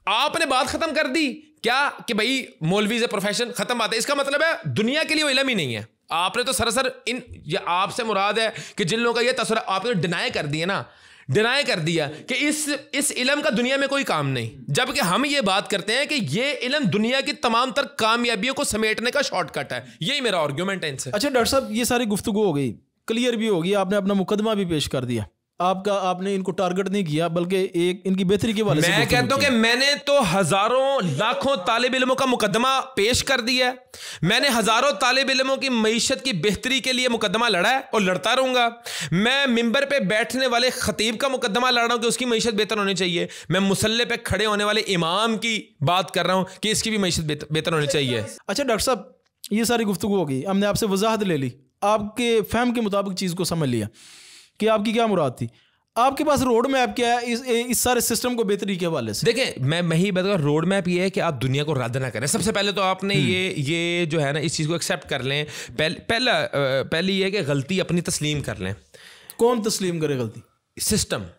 Speaker 1: आपने बात खत्म कर दी क्या कि भाई मौलवी से प्रोफेशन खत्म बात है, इसका मतलब है दुनिया के लिए वो इल्म ही नहीं है। आपने तो सरासर ये आपसे मुराद है कि जिन लोगों का ये तस्वीर आपने डिनाई कर दिया ना, डिनाई कर दिया कि इस इल्म का दुनिया में कोई काम नहीं, जबकि हम ये बात करते हैं कि ये इल्म दुनिया की तमाम तर कामयाबियों को समेटने का शॉर्टकट है। यही मेरा आर्ग्यूमेंट है इनसे।
Speaker 2: अच्छा डॉक्टर साहब, ये सारी गुफ्तगू हो गई, क्लियर भी होगी, आपने अपना मुकदमा भी पेश कर दिया, आपने इनको टारगेट नहीं किया बल्कि एक इनकी बेहतरी के वाले
Speaker 1: मैं कहता हूं कि मैंने तो हजारों लाखों तालिब इल्मों का मुकदमा पेश कर दिया है, मैंने हजारों तालिब इल्मों की मईशत की बेहतरी के लिए मुकदमा लड़ा है और लड़ता रहूंगा। मैं मिंबर पे बैठने वाले खतीब का मुकदमा लड़ रहा हूं कि उसकी मईशत बेहतर होनी चाहिए। मैं मुसल्ले पे खड़े होने वाले इमाम की बात कर रहा हूं कि इसकी भी मईशत बेहतर होनी चाहिए।
Speaker 2: अच्छा डॉक्टर साहब, ये सारी गुफ्तगू हो गई, हमने आपसे वजाहत ले ली, आपके फहम के मुताबिक चीज़ को समझ लिया कि आपकी क्या मुराद थी। आपके पास रोड मैप क्या है इस सारे सिस्टम को बेहतरी के हवाले से?
Speaker 1: देखें, मैं ही बताऊँ, रोड मैप ये है कि आप दुनिया को रद्द ना करें। सबसे पहले तो आपने ये जो है ना इस चीज़ को एक्सेप्ट कर लें। पहली ये है कि गलती अपनी तस्लीम कर लें।
Speaker 2: कौन तस्लीम करे गलती?
Speaker 1: सिस्टम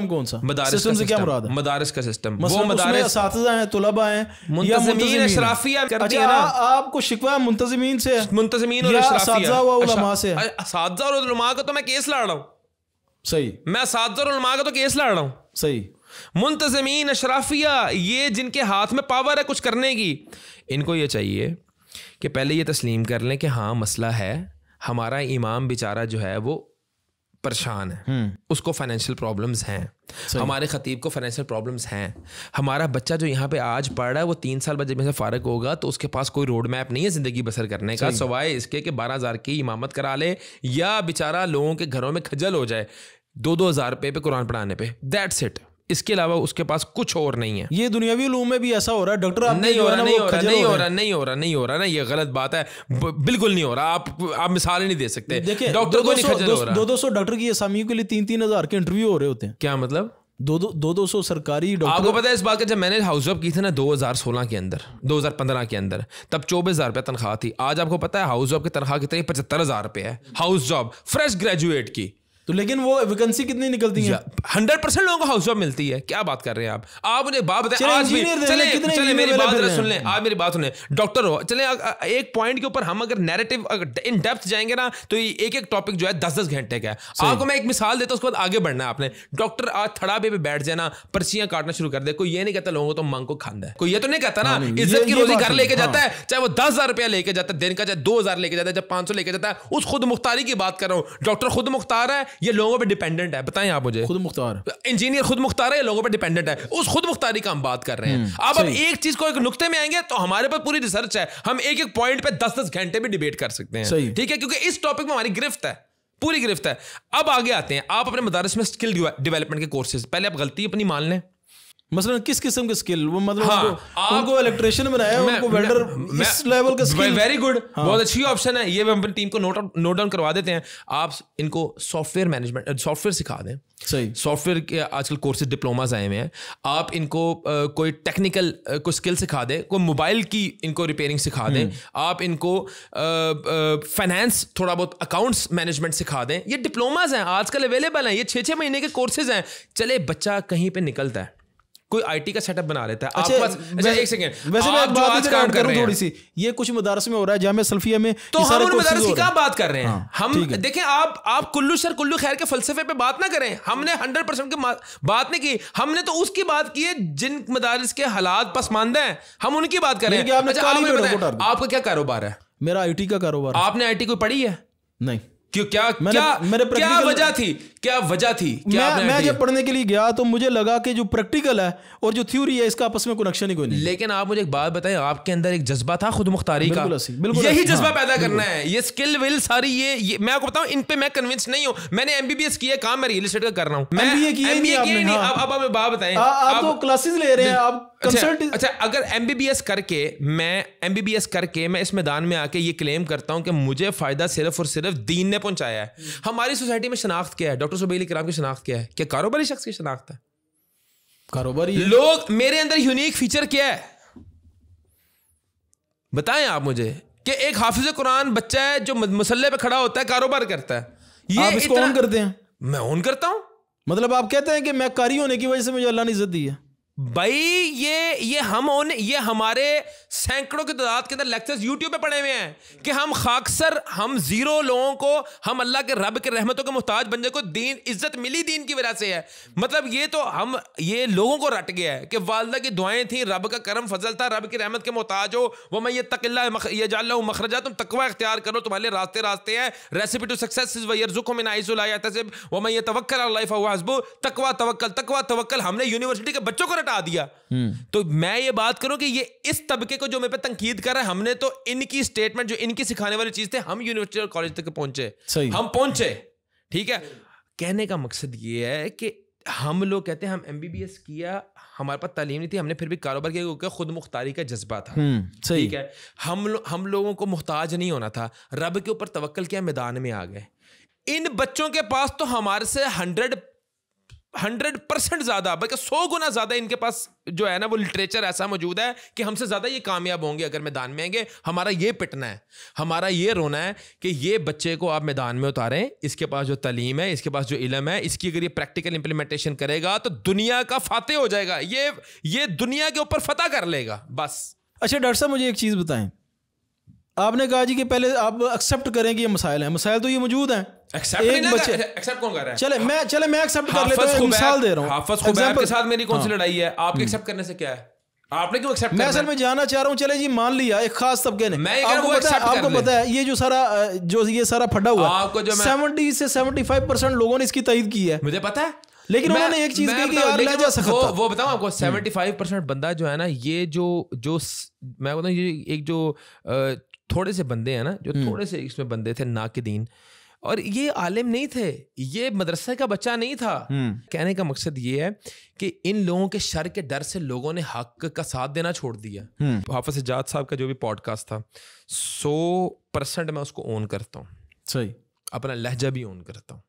Speaker 2: कौन सा?
Speaker 1: मदारिस
Speaker 2: से क्या मुराद है?
Speaker 1: मदारिस का सिस्टम,
Speaker 2: वो मदारिस असातिज़ा हैं, तुलबा हैं,
Speaker 1: मुंतज़िमीन अशराफिया करती है ना।
Speaker 2: आपको शिकवा मुंतज़िमीन से,
Speaker 1: मुंतज़िमीन और अशराफिया
Speaker 2: व उलमा से?
Speaker 1: असातिज़ा और उलमा का तो मैं केस लड़ रहा हूँ।
Speaker 2: सही,
Speaker 1: मैं असातिज़ा और उलमा का तो केस लड़ रहा हूँ।
Speaker 2: सही।
Speaker 1: मुंतज़िमीन अशराफिया, ये जिनके हाथ में पावर है कुछ करने की, इनको ये चाहिए कि पहले ये तस्लीम कर लें कि हाँ मसला है, हमारा इमाम बेचारा जो है वो परेशान है, उसको फाइनेंशियल प्रॉब्लम्स हैं, हमारे खतीब को फाइनेंशियल प्रॉब्लम्स हैं, हमारा बच्चा जो यहाँ पे आज पढ़ रहा है वो 3 साल बाद जब में से फारिग होगा तो उसके पास कोई रोड मैप नहीं है ज़िंदगी बसर करने का, सवाए इसके कि 12,000 की इमामत करा ले या बेचारा लोगों के घरों में खजल हो जाए। 2,000 रुपये पे कुरान पढ़ाने पे, दैट्स इट। इसके अलावा उसके पास कुछ और नहीं है।
Speaker 2: ये दुनियावी उलूम में भी ऐसा हो रहा है डॉक्टर,
Speaker 1: नहीं हो रहा, ये गलत बात है, बिल्कुल नहीं हो रहा। आप मिसाल ही नहीं दे सकते।
Speaker 2: देखिए
Speaker 1: डॉक्टर को नहीं खजल हो रहा।
Speaker 2: 200 डॉक्टर की असामियों के लिए 3-3 हज़ार के इंटरव्यू हो रहे होते हैं।
Speaker 1: क्या मतलब?
Speaker 2: 200 सरकारी डॉक्टर।
Speaker 1: आपको पता है इस बात का, जब मैंने हाउस जॉब की थी ना 2016 के अंदर, 2015 के अंदर, तब 24,000 रुपये तनख्वाह थी। आज आपको पता है हाउस जॉब की तनख्वाह कितनी? 75,000 रुपये है हाउस जॉब, फ्रेश ग्रेजुएट की।
Speaker 2: तो लेकिन वो वैकेंसी कितनी निकलती है?
Speaker 1: 100% लोगों को हाउस जॉब मिलती है। क्या बात कर रहे हैं आप मुझे बात बताएं। आज भी चले मेरी बात सुन लें, आज मेरी बात सुन लें, डॉक्टर हो, चले एक पॉइंट के ऊपर हम अगर नैरेटिव इन डेप्थ जाएंगे ना तो एक एक टॉपिक जो है 10-10 घंटे का है। आपको मैं एक मिसाल देता हूं, उसके बाद आगे बढ़ना है आपने। डॉक्टर आज थड़ाबे पे बैठ जाए ना, पर्चियां काटना शुरू कर दे, कोई ये नहीं कहता लोगों को तो मंग को खांदा है, कोई ये तो नहीं कहता ना, इज्जत की रोजी घर लेके जाता है, चाहे वो 10,000 रुपया लेके जाता है दिन का, चाहे 2,000 लेके जाता है, चाहे 500 लेके जाता है। उस खुद मुख्तारी की बात कर रहा हूं। डॉक्टर खुद मुख्तार है, ये लोगों पर डिपेंडेंट है? बताएं आप मुझे।
Speaker 2: खुद मुख्तार
Speaker 1: इंजीनियर खुद मुख्तार है, लोगों पर डिपेंडेंट है? उस खुद मुख्तारी का हम बात कर रहे हैं। आप अब एक चीज को एक नुक्ते में आएंगे तो हमारे पास पूरी रिसर्च है, हम एक एक पॉइंट पे 10-10 घंटे भी डिबेट कर सकते हैं, ठीक है, क्योंकि इस टॉपिक में हमारी गिरफ्त है, पूरी गिरफ्त है। अब आगे आते हैं, आप अपने मदारस में स्किल डेवलपमेंट के कोर्सेज, पहले आप गलती अपनी मान लें।
Speaker 2: मसलन किस किस्म के स्किल? वो मतलब उनको इलेक्ट्रिशियन बनाया, उनको वेल्डर, इस लेवल का स्किल।
Speaker 1: वेरी गुड, बहुत अच्छी ऑप्शन है ये। हम अपनी टीम को नोट डाउन करवा देते हैं। आप इनको सॉफ्टवेयर मैनेजमेंट, सॉफ्टवेयर सिखा दें।
Speaker 2: सही,
Speaker 1: सॉफ्टवेयर के आजकल कोर्सेज डिप्लोमास आए हुए हैं। आप इनको कोई टेक्निकल कोई स्किल सिखा दें, कोई मोबाइल की इनको रिपेयरिंग सिखा दें, आप इनको फाइनेंस, थोड़ा बहुत अकाउंट्स मैनेजमेंट सिखा दें। ये डिप्लोमास हैं, आजकल अवेलेबल हैं, ये 6-6 महीने के कोर्सेज हैं। चले बच्चा कहीं पे निकलता है, कोई आईटी का सेटअप बना लेता है।
Speaker 2: अच्छा,
Speaker 1: एक सेकंड,
Speaker 2: वैसे मैं बात काम कर रहा हूं थोड़ी सी, ये कुछ मदारस में हो रहा है, जामिया सल्फिया में,
Speaker 1: तो हम उन मदारस की क्या बात कर रहे हैं? हम देखें, आप कुल्लू शर कुल्लू खैर के फलसफे पे बात ना करें। हमने 100% की बात नहीं की, हमने तो उसकी बात की है जिन मदारस के हालात पसमानदा हैं, हम उनकी बात कर रहे हैं। आपका क्या कारोबार है?
Speaker 2: मेरा आईटी का कारोबार।
Speaker 1: आपने आईटी कोई पढ़ी है?
Speaker 2: नहीं।
Speaker 1: क्यों? क्या वजह थी?
Speaker 2: मैं जब पढ़ने के लिए गया तो मुझे लगा कि जो प्रैक्टिकल है और जो थ्योरी है इसका आपस में कनेक्शन ही कोई नहीं।
Speaker 1: लेकिन आप मुझे एक बात बताएं, आपके अंदर एक जज़्बा था खुद मुख्तारी का, यही जज्बा पैदा करना है। ये स्किल विल सारी ये मैं आपको बताऊं, इन पे मैं कन्विंस नहीं हूं। मैंने एमबीबीएस किया, काम मैं रियल एस्टेट का कर रहा हूं।
Speaker 2: एमबीए किया नहीं।
Speaker 1: अब आप बात बताएं,
Speaker 2: आप तो क्लासेस ले रहे हैं, आप
Speaker 1: अच्छा, अगर एमबीबीएस करके मैं इस मैदान में आके ये क्लेम करता हूं कि मुझे फायदा सिर्फ और सिर्फ दीन ने पहुंचाया है। हमारी सोसाइटी में शनाख्त क्या है? डॉक्टर सुबैल इकराम की शनाख्त क्या है? क्या कारोबारी शख्स की शनाख्त है?
Speaker 2: कारोबारी
Speaker 1: लोग, मेरे अंदर यूनिक फीचर क्या है बताएं आप मुझे, कि एक हाफिज कुरान बच्चा है जो मुसल्ले पे खड़ा होता है, कारोबार करता है। ये
Speaker 2: आप इसको ऑन करते हैं?
Speaker 1: मैं ऑन करता हूं।
Speaker 2: मतलब आप कहते हैं कि मैं कारी होने की वजह से मुझे अल्लाह ने इज्जत दी है?
Speaker 1: भाई ये हमारे सैकड़ों की तादाद के अंदर लेक्चर्स यूट्यूब पे पड़े हुए हैं कि हम खाकसर, हम जीरो लोगों को, हम अल्लाह के रब के रहमतों के मुहताज बंदे को दीन इज्जत मिली दीन की वजह से है। मतलब ये लोगों को रट गया है कि वालदा की दुआएं थी, रब का करम फजल था, रब की रहमत के मोहताज हो। वो मैं ये तकिल्ला ये जाल्ला मखरजा, तुम तकवा इख्तियार करो, तुम्हारे लिए रास्ते हैं। रेसिपी टू सक्सेस इज वयरजुकुम मिन हैसु ला यहतसिब व मैं यतवक्कल अलैहि फहुव हस्बुह। तकवा तवक्कल हमने यूनिवर्सिटी के बच्चों को हटा दिया। तो मैं ये बात करूं कि ये इस तबके को जो मेरे पे तंकीद कर रहा है, हमने तो इनकी स्टेटमेंट जो इनकी सिखाने वाली चीज थे, हम यूनिवर्सिटी और कॉलेज तक पहुंचे, हम पहुंचे, ठीक है। कहने का मकसद ये है कि हम लोग कहते हैं हम एमबीबीएस किया, हमारे पास तालीम नहीं थी, हमने फिर भी कारोबार किया क्योंकि खुद मुख्तारी का जज्बा था, ठीक है। हम लोगों को मुहताज नहीं होना था, रब के ऊपर तवक्कल किया, मैदान में आ गए। इन बच्चों के पास तो हमारे से 100% ज्यादा, बल्कि 100 गुना ज्यादा इनके पास जो है ना वो लिटरेचर ऐसा मौजूद है कि हमसे ज्यादा ये कामयाब होंगे अगर मैदान में आएंगे। हमारा ये पिटना है, हमारा ये रोना है कि ये बच्चे को आप मैदान में उतारें, इसके पास जो तालीम है, इसके पास जो इल्म है, इसकी अगर ये प्रैक्टिकल इंप्लीमेंटेशन करेगा तो दुनिया का फातेह हो जाएगा, ये दुनिया के ऊपर फतह कर लेगा बस।
Speaker 2: अच्छा डॉक्टर साहब, मुझे एक चीज बताएं, आपने कहा जी कि पहले आप एक्सेप्ट करें कि ये मसाइल हैं, मसाइल तो ये मौजूद हैं।
Speaker 1: एक्सेप्ट कौन कर रहा है?
Speaker 2: चले मैं एक्सेप्ट कर लेता हूं, मिसाल दे रहा हूं।
Speaker 1: हाफिज खुबैब के साथ मेरी कौन सी लड़ाई है? आपके एक्सेप्ट करने से क्या है? आपने क्यों एक्सेप्ट
Speaker 2: मैं असल में जानना चाह रहा हूं। चले जी, मान लिया एक खास तबके ने, आपको पता है ये जो सारा फटा हुआ है, 70 से 75% लोगों ने इसकी तायद की है,
Speaker 1: मुझे पता है।
Speaker 2: लेकिन उन्होंने एक चीज कही कि यार ले जा सकता,
Speaker 1: वो बताऊं आपको, 75% बंदा जो है ना, ये जो मैं बताऊं, ये एक जो थोड़े से बंदे हैं ना, जो थोड़े से इसमें बंदे थे नाकिदीन, और ये आलिम नहीं थे, ये मदरसे का बच्चा नहीं था। कहने का मकसद ये है कि इन लोगों के शर के डर से लोगों ने हक का साथ देना छोड़ दिया। हाफिज सज्जाद साहब का जो भी पॉडकास्ट था 100% मैं उसको ओन करता हूँ।
Speaker 2: सही,
Speaker 1: अपना लहजा भी ओन करता हूँ।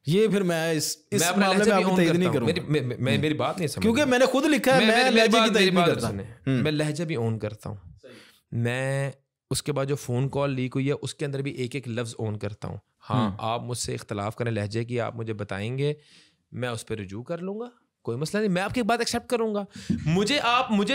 Speaker 2: ये फिर मैं इस मामले में आपकी तहरीर नहीं करूँगा।
Speaker 1: मेरी बात नहीं समझ,
Speaker 2: क्योंकि मैंने खुद लिखा है, मैं लहजे की तहरीर नहीं करता।
Speaker 1: मैं लहजा भी ओन करता हूँ। मैं उसके बाद जो फ़ोन कॉल लीक हुई है उसके अंदर भी एक एक लफ्ज़ ओन करता हूँ। हाँ, आप मुझसे इख्तलाफ करें लहजे की, आप मुझे बताएंगे, मैं उस पर रुजू कर लूँगा, कोई मसला नहीं, मैं आपकी बात एक्सेप्ट करूँगा। मुझे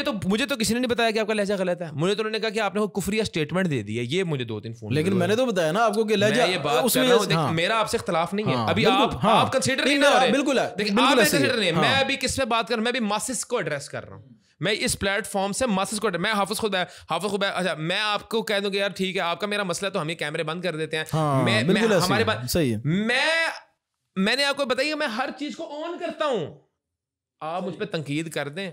Speaker 1: तो किसी ने नहीं बताया कि आपका लहजा गलत है। मुझे तो उन्होंने कहा कि आपने कुफरिया स्टेटमेंट दे दी है। ये मुझे 2-3 फोन,
Speaker 2: लेकिन मैंने तो बताया ना आपको कि लहजा,
Speaker 1: ये बात कर रहा हूं, हाँ, मेरा आपसे इख्तलाफ नहीं है अभी। आप कंसीडर नहीं कर रहे,
Speaker 2: बिल्कुल
Speaker 1: कंसीडर नहीं है। मैं अभी किस पे बात कर रहा हूं, मैं अभी मासिस को एड्रेस कर रहा हूँ। मैं इस प्लेटफॉर्म से मासिस को, मैं हाफिज खुद अच्छा, मैं आपको कह दूं कि यार ठीक है, आपका मेरा मसला, तो हम ये कैमरे बंद कर देते हैं। हमारे बात सही है। मैंने आपको बताइए, मैं हर चीज को ऑन करता हूं। आप मुझ पर तनकीद कर दें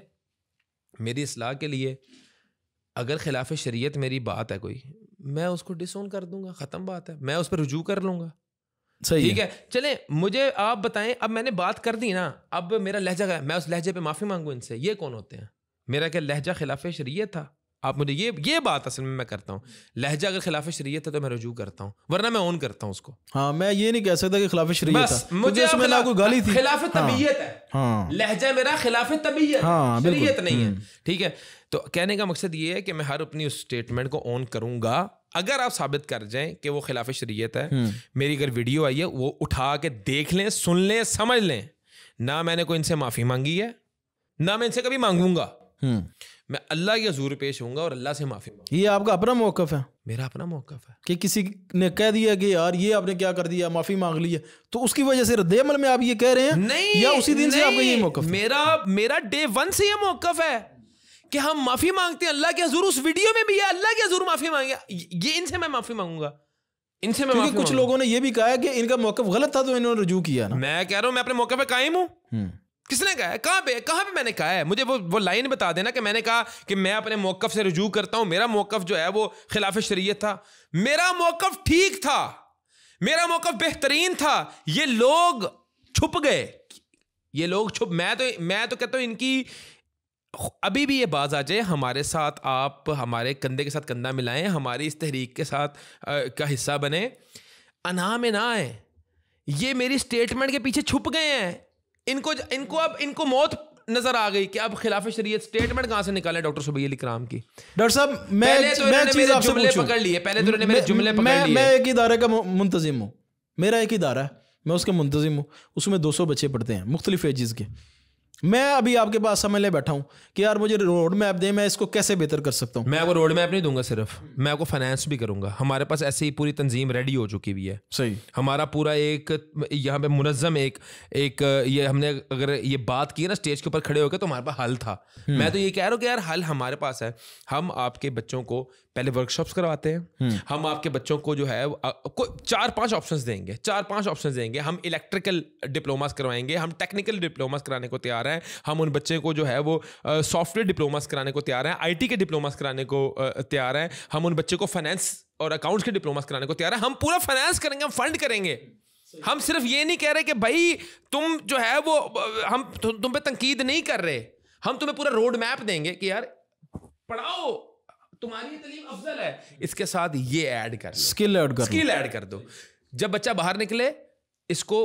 Speaker 1: मेरी इस्लाह के लिए, अगर खिलाफ शरीयत मेरी बात है कोई, मैं उसको डिसऑन कर दूंगा, ख़त्म बात है, मैं उस पर रुजू कर लूँगा।
Speaker 2: सही
Speaker 1: ठीक है, चलें, मुझे आप बताएं, अब मैंने बात कर दी ना, अब मेरा लहजा है, मैं उस लहजे पे माफ़ी मांगू इनसे, ये कौन होते हैं? मेरा क्या लहजा खिलाफ शरीयत था? आप मुझे ये बात असल में मैं करता हूँ, लहजा अगर खिलाफ शरीयत है तो मैं रुजू करता हूँ, वरना मैं ऑन करता हूँ उसको।
Speaker 2: हाँ, मैं ये नहीं कह सकता कि खिलाफ शरीयत था, मुझे उसमें ना कोई गाली थी।
Speaker 1: खिलाफ तबीयत है, हाँ, लहजा मेरा खिलाफ तबीयत, हाँ, शरीयत नहीं है। ठीक है, तो कहने का मकसद ये है कि मैं हर अपनी उस स्टेटमेंट को ऑन करूंगा। अगर आप साबित कर जाएं कि वो खिलाफ शरीयत है, मेरी अगर वीडियो आई है, वो उठा के देख लें, सुन लें, समझ लें। ना मैंने कोई इनसे माफ़ी मांगी है, ना मैं इनसे कभी मांगूंगा। मैं अल्लाह के हजूर पेश होऊंगा और अल्लाह से माफी मांगूंगा।
Speaker 2: ये आपका अपना मौकफ है?
Speaker 1: मेरा अपना मौकफ है कि
Speaker 2: किसी ने कह दिया कि यार ये आपने क्या कर दिया, माफी मांग ली है, तो उसकी वजह से रद्द अमल में आप ये कह रहे हैं?
Speaker 1: नहीं,
Speaker 2: या उसी दिन से आपका ये मौकफ?
Speaker 1: मेरा डे 1 से ये मौकफ है कि हम माफी मांगते हैं अल्लाह के हजूर। उस वीडियो में भी है अल्लाह के हजूर माफी मांगे, ये इनसे मैं माफी मांगूंगा, इनसे मैं माफी।
Speaker 2: कुछ लोगों ने ये भी कहा है कि इनका मौकफ गलत था तो इन्होंने रुजू किया ना।
Speaker 1: मैं कह रहा हूं मैं अपने मौके पे कायम हूं। किसने कहा है? कहां पे मैंने कहा है? मुझे वो लाइन बता देना कि मैंने कहा कि मैं अपने मौकफ से रुजू करता हूं, मेरा मौकफ जो है वो खिलाफ शरीयत था, मेरा मौकफ ठीक था, मेरा मौकफ बेहतरीन था। ये लोग छुप गए, ये लोग छुप, मैं तो कहता हूं इनकी अभी भी ये बात आ जाए हमारे साथ, आप हमारे कंधे के साथ कंधा मिलाएं, हमारी इस तहरीक के साथ का हिस्सा बने, अना में ना आए। ये मेरी स्टेटमेंट के पीछे छुप गए हैं। इनको मौत नजर आ गई कि अब खिलाफ शरीयत स्टेटमेंट कहां से निकाले डॉक्टर सुबैह अली कराम की।
Speaker 2: डॉक्टर साहब, मैं
Speaker 1: मेरे जुमले पकड़ लिए, पहले तो उन्होंने मेरे जुमले पकड़ लिए।
Speaker 2: मैं एक इदारे का मुंतजिम हूँ, मेरा एक इदारा है, मैं उसका मुंतजिम हूँ, उसमें 200 बच्चे पढ़ते हैं मुख्तलिफ एजेस के। मैं अभी आपके पास समझ ले बैठा हूं कि यार मुझे रोड मैप दे, मैं इसको कैसे बेहतर कर सकता हूं।
Speaker 1: मैं आपको रोड मैप नहीं दूंगा, सिर्फ मैं आपको फाइनेंस भी करूंगा। हमारे पास ऐसे ही पूरी तंजीम रेडी हो चुकी हुई है।
Speaker 2: सही,
Speaker 1: हमारा पूरा एक यहाँ पे मुनज़्ज़म एक ये हमने अगर ये बात की ना स्टेज के ऊपर खड़े होकर, तो हमारे पास हल था। मैं तो ये कह रहा हूँ कि यार हल हमारे पास है। हम आपके बच्चों को पहले वर्कशॉप्स करवाते हैं, हम आपके बच्चों को जो है 4-5 ऑप्शंस देंगे, 4-5 ऑप्शंस देंगे। हम इलेक्ट्रिकल डिप्लोमास करवाएंगे, हम टेक्निकल डिप्लोमास कराने को तैयार हैं, हम उन बच्चे को जो है वो सॉफ्टवेयर डिप्लोमास कराने को तैयार हैं, IT के डिप्लोमास कराने को तैयार हैं, हम उन बच्चे को फाइनेंस और अकाउंट्स के डिप्लोमास कराने को तैयार हैं। हम पूरा फाइनेंस करेंगे, हम फंड करेंगे। हम सिर्फ ये नहीं कह रहे कि भाई तुम जो है वो हम तुम पे तनकीद नहीं कर रहे, हम तुम्हें पूरा रोड मैप देंगे कि यार पढ़ाओ, तुम्हारी तालीम अफजल है, इसके साथ ये ऐड कर,
Speaker 2: स्किल
Speaker 1: ऐड कर दो। जब बच्चा बाहर निकले, इसको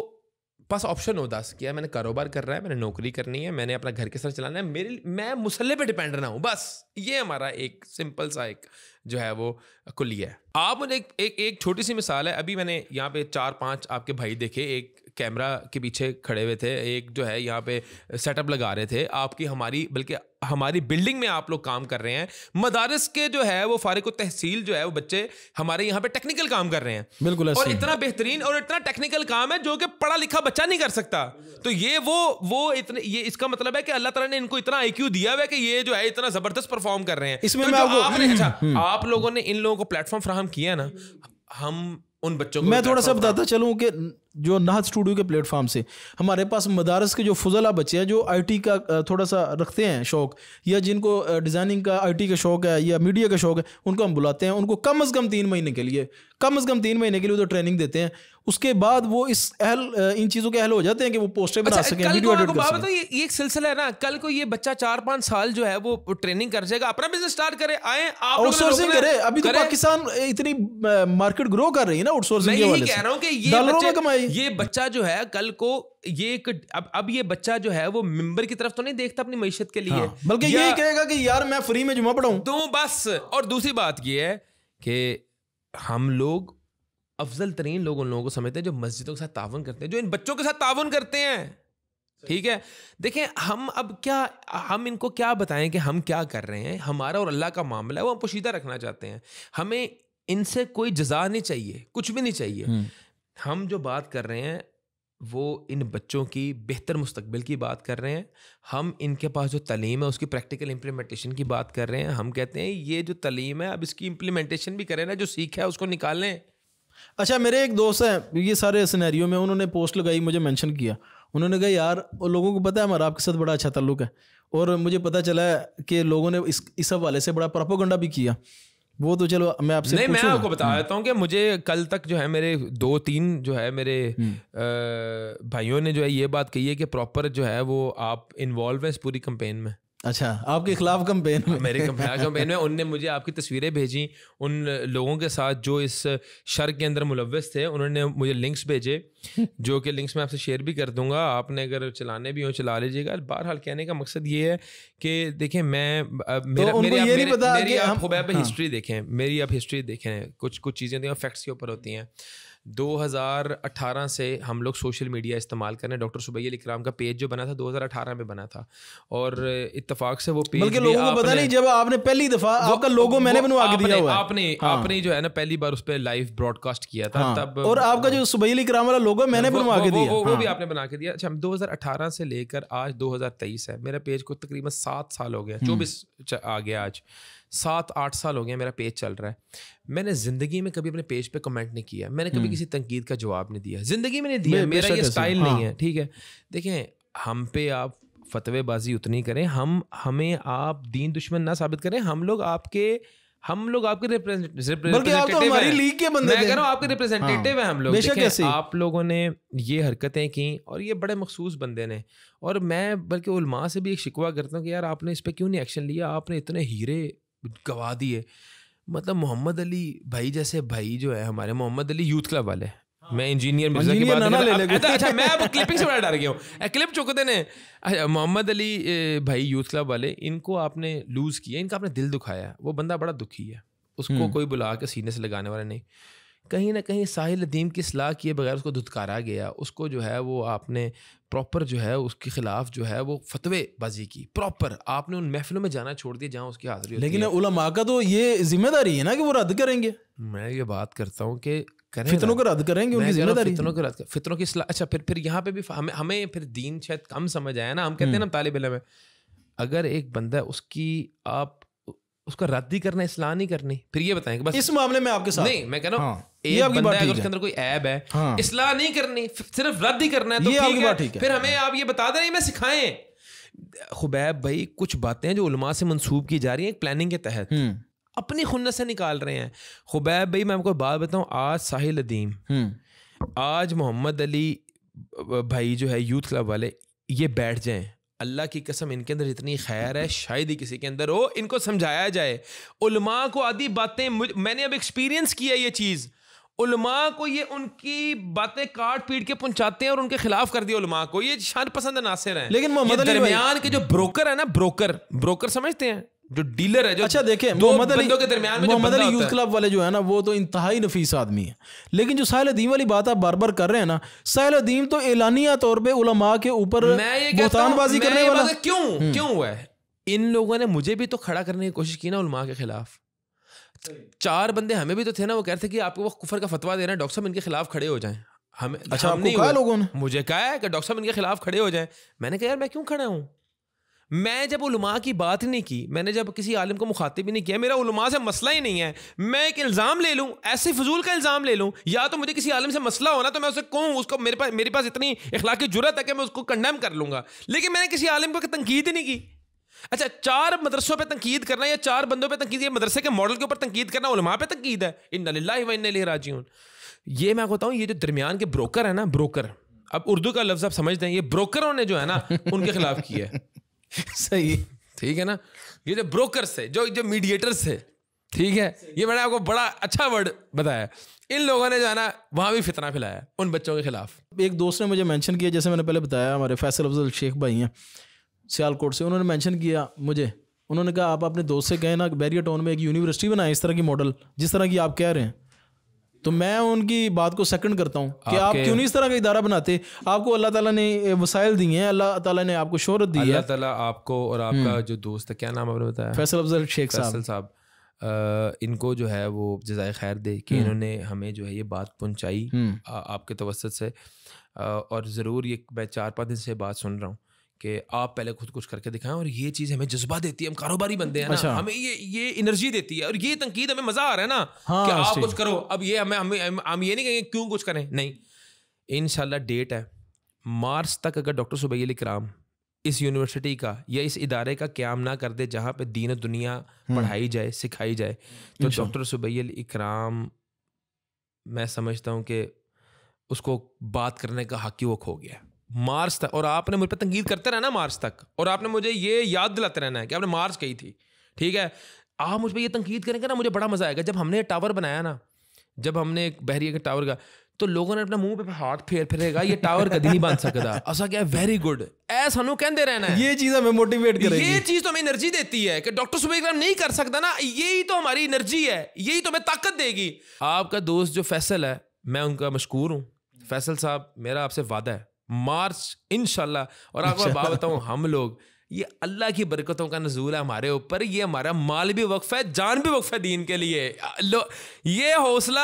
Speaker 1: पास ऑप्शन हो 10 कि मैंने कारोबार कर रहा है, मैंने नौकरी करनी है, मैंने अपना घर के साथ चलाना है, मैं मुसल्ले पे डिपेंड ना हूं, बस ये हमारा एक सिंपल सा एक जो है वो कुलिया है। आप मुझे एक छोटी सी मिसाल है, अभी मैंने यहाँ पे 4-5 आपके भाई देखे, एक कैमरा के पीछे खड़े हुए थे, एक जो है यहाँ पे सेटअप लगा रहे थे आपकी बल्कि हमारी बिल्डिंग में आप लोग काम कर रहे हैं। मदारिस के जो है वो फारिग तहसील जो है वो बच्चे हमारे यहाँ पे टेक्निकल काम कर रहे हैं,
Speaker 2: बिल्कुल,
Speaker 1: और इतना बेहतरीन और इतना टेक्निकल काम है जो कि पढ़ा लिखा बच्चा नहीं कर सकता। तो ये वो इतने, ये इसका मतलब है कि अल्लाह ताला ने इनको इतना IQ दिया हुआ है कि ये जो है इतना जबरदस्त परफॉर्म कर रहे हैं।
Speaker 2: इसमें
Speaker 1: तो आप लोगों ने इन लोगों को प्लेटफॉर्म फराहम किया ना, हम उन बच्चों को,
Speaker 2: मैं थोड़ा सा बताता चलूँ कि जो नाहत स्टूडियो के प्लेटफॉर्म से हमारे पास मदारस के जो फुजला बच्चे हैं जो IT का थोड़ा सा रखते हैं शौक़, या जिनको डिज़ाइनिंग का IT का शौक़ है या मीडिया का शौक़ है, उनको हम बुलाते हैं। उनको कम अज़ कम 3 महीने के लिए कम से कम 3 महीने के लिए तो ट्रेनिंग देते हैं, उसके बाद वो इन चीज़ों के अहल हो जाते हैं कि वो पोस्टर बना सकें, वीडियो एडिट कर सकें।
Speaker 1: ये एक सिलसिला है ना, कल को ये बच्चा 4-5 साल जो है वो ट्रेनिंग कर जाएगा, अपना बिजनेस स्टार्ट करे, आए आप
Speaker 2: आउटसोर्सिंग करे। अभी तो पाकिस्तान इतनी मार्केट ग्रो कर रही है ना आउटसोर्सिंग के हवाले से।
Speaker 1: कह रहा हूं कि
Speaker 2: डॉलरों में कमाई।
Speaker 1: ये बच्चा जो है कल को ये अब ये बच्चा जो है वो मेंबर की तरफ तो नहीं देखता अपनी मईशत के लिए,
Speaker 2: बल्कि ये कहेगा कि यार मैं फ्री में जुमा पढ़ाऊं
Speaker 1: तो बस। और दूसरी बात ये है कि हम लोग अफजल तरीन लोग उन लोगों को समझते हैं जो मस्जिदों के साथ तावन करते हैं, जो इन बच्चों के साथ तावन करते हैं। ठीक है, देखें हम इनको क्या बताएं कि हम क्या कर रहे हैं, हमारा और अल्लाह का मामला है, वो हम पोशीदा रखना चाहते हैं। हमें इनसे कोई जज़ा नहीं चाहिए, कुछ भी नहीं चाहिए। हम जो बात कर रहे हैं वो इन बच्चों की बेहतर मुस्तकबिल की बात कर रहे हैं। हम इनके पास जो तालीम है उसकी प्रैक्टिकल इम्प्लीमेंटेशन की बात कर रहे हैं। हम कहते हैं ये जो तालीम है अब इसकी इम्प्लीमेंटेशन भी करें ना, जो सीखा है उसको निकालें।
Speaker 2: अच्छा, मेरे एक दोस्त हैं, ये सारे सिनेरियो में उन्होंने पोस्ट लगाई, मुझे मेंशन किया। उन्होंने कहा यार लोगों को पता है हमारा आपके साथ बड़ा अच्छा ताल्लुक है, और मुझे पता चला है कि लोगों ने इस हवाले से बड़ा प्रोपेगेंडा भी किया। वो तो चलो मैं आपसे
Speaker 1: नहीं, मैं आपको बता देता हूँ कि मुझे कल तक जो है मेरे 2-3 जो है मेरे भाइयों ने जो है ये बात कही है कि प्रॉपर जो है वो आप इन्वॉल्व हैं इस पूरी कैंपेन में।
Speaker 2: अच्छा, आपके खिलाफ कैंपेन में?
Speaker 1: मेरे कैंपेन में उनने मुझे आपकी तस्वीरें भेजी, उन लोगों के साथ जो इस शर के अंदर मुलव्वस थे, उन्होंने मुझे लिंक्स भेजे, जो कि लिंक्स मैं आपसे शेयर भी कर दूंगा, आपने अगर चलाने भी हो चला लीजिएगा। बहरहाल कहने का मकसद ये है कि देखें मेरी आप हिस्ट्री देखें, मेरी आप हिस्ट्री देखें, कुछ चीज़ें फैक्ट्स के ऊपर होती हैं। 2018 से हम लोग सोशल मीडिया इस्तेमाल कर रहे हैं। डॉक्टर सुबैल इकराम का पेज जो बना था 2018 में बना था, और इत्तेफाक से वो पेज,
Speaker 2: बल्कि लोगों को पता नहीं, जब आपने पहली दफा आपका लोगो मैंने बनवा के दिया हुआ है,
Speaker 1: आपने जो है ना पहली बार उस पर लाइव ब्रॉडकास्ट किया था तब,
Speaker 2: और आपका जो सुबैल इकराम वाला लोगो मैंने बनवा के दिया,
Speaker 1: वो भी आपने बना के दिया। अच्छा, 2018 से लेकर आज 2023 है, मेरा पेज को तकरीबन 7 साल हो गया, 24 आ गया, आज 7-8 साल हो गया मेरा पेज चल रहा है। मैंने ज़िंदगी में कभी अपने पेज पे कमेंट नहीं किया, मैंने कभी किसी तनकीद का जवाब नहीं दिया, ज़िंदगी में नहीं दिया, मेरा ये स्टाइल नहीं है। ठीक है, देखें हम पे आप फतवेबाजी उतनी करें, हमें आप दीन दुश्मन ना साबित करें। हम लोग आपके रिप्रेजेंटेटिव हैं, लीग के बंदे, मैं कह रहा हूं आपके रिप्रेजेंटेटिव हैं हम लोग। देखें आप लोगों ने ये हरकतें की और ये बड़े मखसूस बंदे ने, और मैं बल्कि उलमा से भी एक शिकवा करता हूँ कि यार आपने इस पर क्यों नहीं एक्शन लिया, आपने इतने हीरे गवा दिए। मतलब मोहम्मद अली भाई जैसे भाई जो है हमारे, मोहम्मद अली यूथ क्लब वाले, मैं इंजीनियर मिर्जा की बात नहीं, अच्छा मैं अब क्लिपिंग से बड़ा डर गया हूँ, क्लिप चुकते ने। अच्छा, मोहम्मद अली भाई यूथ क्लब वाले, इनको आपने लूज किया, इनका आपने दिल दुखाया। वो बंदा बड़ा दुखी है, उसको कोई बुला के सीने से लगाने वाला नहीं। कहीं ना कहीं साहिल अदीम की सलाह किए बगैर उसको धुतकारा गया, उसको जो है वो आपने प्रॉपर जो है उसके खिलाफ जो है वो फतवेबाजी की, प्रॉपर आपने उन महफिलों में जाना छोड़ दिया जहाँ उसकी हाजिरी होती है।
Speaker 2: लेकिन उलमा का तो ये जिम्मेदारी है ना कि वो रद्द करेंगे।
Speaker 1: मैं ये बात करता हूँ कि
Speaker 2: फितनों को रद्द करेंगे, उनकी जिम्मेदारी,
Speaker 1: फितनों की इस्लाह। अच्छा, फिर यहाँ पे भी हमें फिर दीन शायद कम समझ आया ना। हम कहते हैं ना तालिब इल्म में, अगर एक बंदा उसकी आप उसका रद्द ही करना, इस्लाह नहीं करनी, फिर ये बताएं कि बस
Speaker 2: इस मामले में आपके साथ
Speaker 1: नहीं, मैं कह रहा हूँ एक बंदा है उसके अंदर कोई ऐब है, इस्लाह नहीं करनी, सिर्फ रद्द ही करना है, तो ठीक है। फिर हमें आप ये बता दें, मैं सिखाएं। खुबैब भाई, कुछ बातें जो उलमा से मंसूब की जा रही हैं एक प्लानिंग के तहत, अपनी खुन्नत से निकाल रहे हैं। खुबैब भाई मैं आपको बात बताऊं, आज साहिल अदीम, आज मोहम्मद अली भाई जो है यूथ क्लब वाले, ये बैठ जाएं, अल्लाह की कसम इनके अंदर इतनी खैर है, शायद ही किसी के अंदर हो, इनको समझाया जाए। उलमा को आधी बातें, मैंने अब एक्सपीरियंस किया ये चीज़, उलमा को ये उनकी बातें काट पीट के पहुंचाते हैं और उनके खिलाफ कर दिया उलमा को। ये शान पसंद नासिर हैं।
Speaker 2: लेकिन मोहम्मद अली
Speaker 1: दरमियान के जो ब्रोकर है ना, ब्रोकर समझते हैं, जो डीलर है, जो
Speaker 2: अच्छा देखें मोहम्मद अली यूथ क्लब वाले जो है ना, वो तो इंतहाई नफीस आदमी है। लेकिन जो साहिल अदीम वाली बात आप बार बार कर रहे हैं ना, साहिल अदीम तो एलानिया तौर पे उलमा के ऊपर बोहतानबाजी करने वाला
Speaker 1: क्यों हुआ है? इन लोगों ने मुझे भी तो खड़ा करने की कोशिश की ना उलमा के खिलाफ। 4 बंदे हमें भी तो थे ना, वो कहते थे कि आपको वो कुफर का फतवा दे रहे हैं, डॉक्टर साहब इनके खिलाफ खड़े हो जाएं। हमें
Speaker 2: अच्छा, आपको कहा लोगों ने?
Speaker 1: मुझे कहा है कि डॉक्टर साहब इनके खिलाफ खड़े हो जाएं। मैंने कहा यार मैं क्यों खड़ा हूँ? मैं जब उलमा की बात ही नहीं की, मैंने जब किसी आलिम को मुखातिब ही नहीं किया, मेरा उलमा से मसला ही नहीं है, मैं एक इल्ज़ाम ले लूँ, ऐसे फजूल का इल्ज़ाम ले लूँ, या तो मुझे किसी आलिम से मसला होना तो मैं उसे कहूँ, उसको मेरे पास इतनी इखलाकी जुर्रत है कि मैं उसको कंडेम कर लूँगा। लेकिन मैंने किसी आलिम को तनकीद ही नहीं की, अच्छा 4 मदरसों पे तंकीद करना या 4 बंदों पे तंकीद, मदरसे के मॉडल के ऊपर तंकीद करना उलमा पे तंकीद है। इन्ना लिल्लाहि व इन्ना इलैहि राजिऊन। ये मैं बताऊँ, ये जो दरमियान के ब्रोकर है ना, ब्रोकर, अब उर्दू का लफ्ज़ आप समझते हैं, ये ब्रोकरों ने जो है ना उनके खिलाफ किया है।
Speaker 2: सही,
Speaker 1: ठीक है ना, ये जो ब्रोकर्स है, जो मीडिएटर्स है, ठीक है, ये मैंने आपको बड़ा अच्छा वर्ड बताया, इन लोगों ने जो है ना वहाँ भी फितना फैलाया उन बच्चों के खिलाफ।
Speaker 2: एक दोस्त ने मुझे मेंशन किया, जैसे मैंने पहले बताया, हमारे फैसल अफजल शेख भाई हैं सियालकोट से, उन्होंने मेंशन किया मुझे, उन्होंने कहा आप अपने दोस्त से कहें ना बैरियर टाउन में एक यूनिवर्सिटी बनाएं इस तरह की मॉडल जिस तरह की आप कह रहे हैं। तो मैं उनकी बात को सेकंड करता हूँ कि आप क्यों नहीं इस तरह का इदारा बनाते। आपको अल्लाह ताला ने वसाइल दिए हैं, अल्लाह ताला ने आपको शोहरत दी है।
Speaker 1: अल्लाह ताला आपको और आपका जो दोस्त है, क्या नाम आपने बताया?
Speaker 2: फैसल अफजल शेख
Speaker 1: साहब, इनको जो है वो जज़ाए खैर दे कि इन्होंने हमें जो है ये बात पहुँचाई आपके तवस्सुत से। और ज़रूर ये मैं 4-5 दिन से बात सुन रहा हूँ कि आप पहले खुद कुछ करके दिखाएं, और ये चीज़ हमें जज्बा देती है, हम कारोबारी बंदे हैं ना, अच्छा। हमें ये एनर्जी देती है, और ये तंकीद हमें मज़ा आ रहा है ना, हाँ, कि आप कुछ करो। अब ये हम ये नहीं कहेंगे क्यों कुछ करें, नहीं। इंशाल्लाह डेट है मार्च तक, अगर डॉक्टर सुबैल इकराम इस यूनिवर्सिटी का या इस इदारे का क़याम ना कर दे जहाँ पे दीन दुनिया पढ़ाई जाए, सिखाई जाए, तो डॉक्टर सुबैल इकराम, मैं समझता हूँ कि उसको बात करने का हक़ ही वो खो गया मार्च तक। और आपने मुझ पर तंकीद करते रहना मार्च तक, और आपने मुझे ये याद दिलाते रहना है कि आपने मार्च कही थी, ठीक है। आप मुझ पर ये तंकीद करेंगे ना, मुझे बड़ा मज़ा आएगा। जब हमने टावर बनाया ना, जब हमने एक बहरिया के टावर का, तो लोगों ने अपना मुंह पे हाथ फेरेगा, ये टावर कभी नहीं बन सकता। ऐसा क्या, वेरी गुड, ऐसा सानू कहते रहना है।
Speaker 2: ये चीज़ हमें मोटिवेट करेगी,
Speaker 1: ये चीज़ तो हमें एनर्जी देती है कि डॉक्टर सुबैल इकराम नहीं कर सकता ना, यही तो हमारी एनर्जी है, यही तो हमें ताकत देगी। आपका दोस्त जो फैसल है, मैं उनका मशकूर हूँ। फैसल साहब, मेरा आपसे वादा है, मार्च इंशाल्लाह। और आपको मैं बात बताऊँ, हम लोग, ये अल्लाह की बरकतों का नज़ूल है हमारे ऊपर, ये हमारा माल भी वक्फ है, जान भी वक्फ है दीन के लिए। ये हौसला,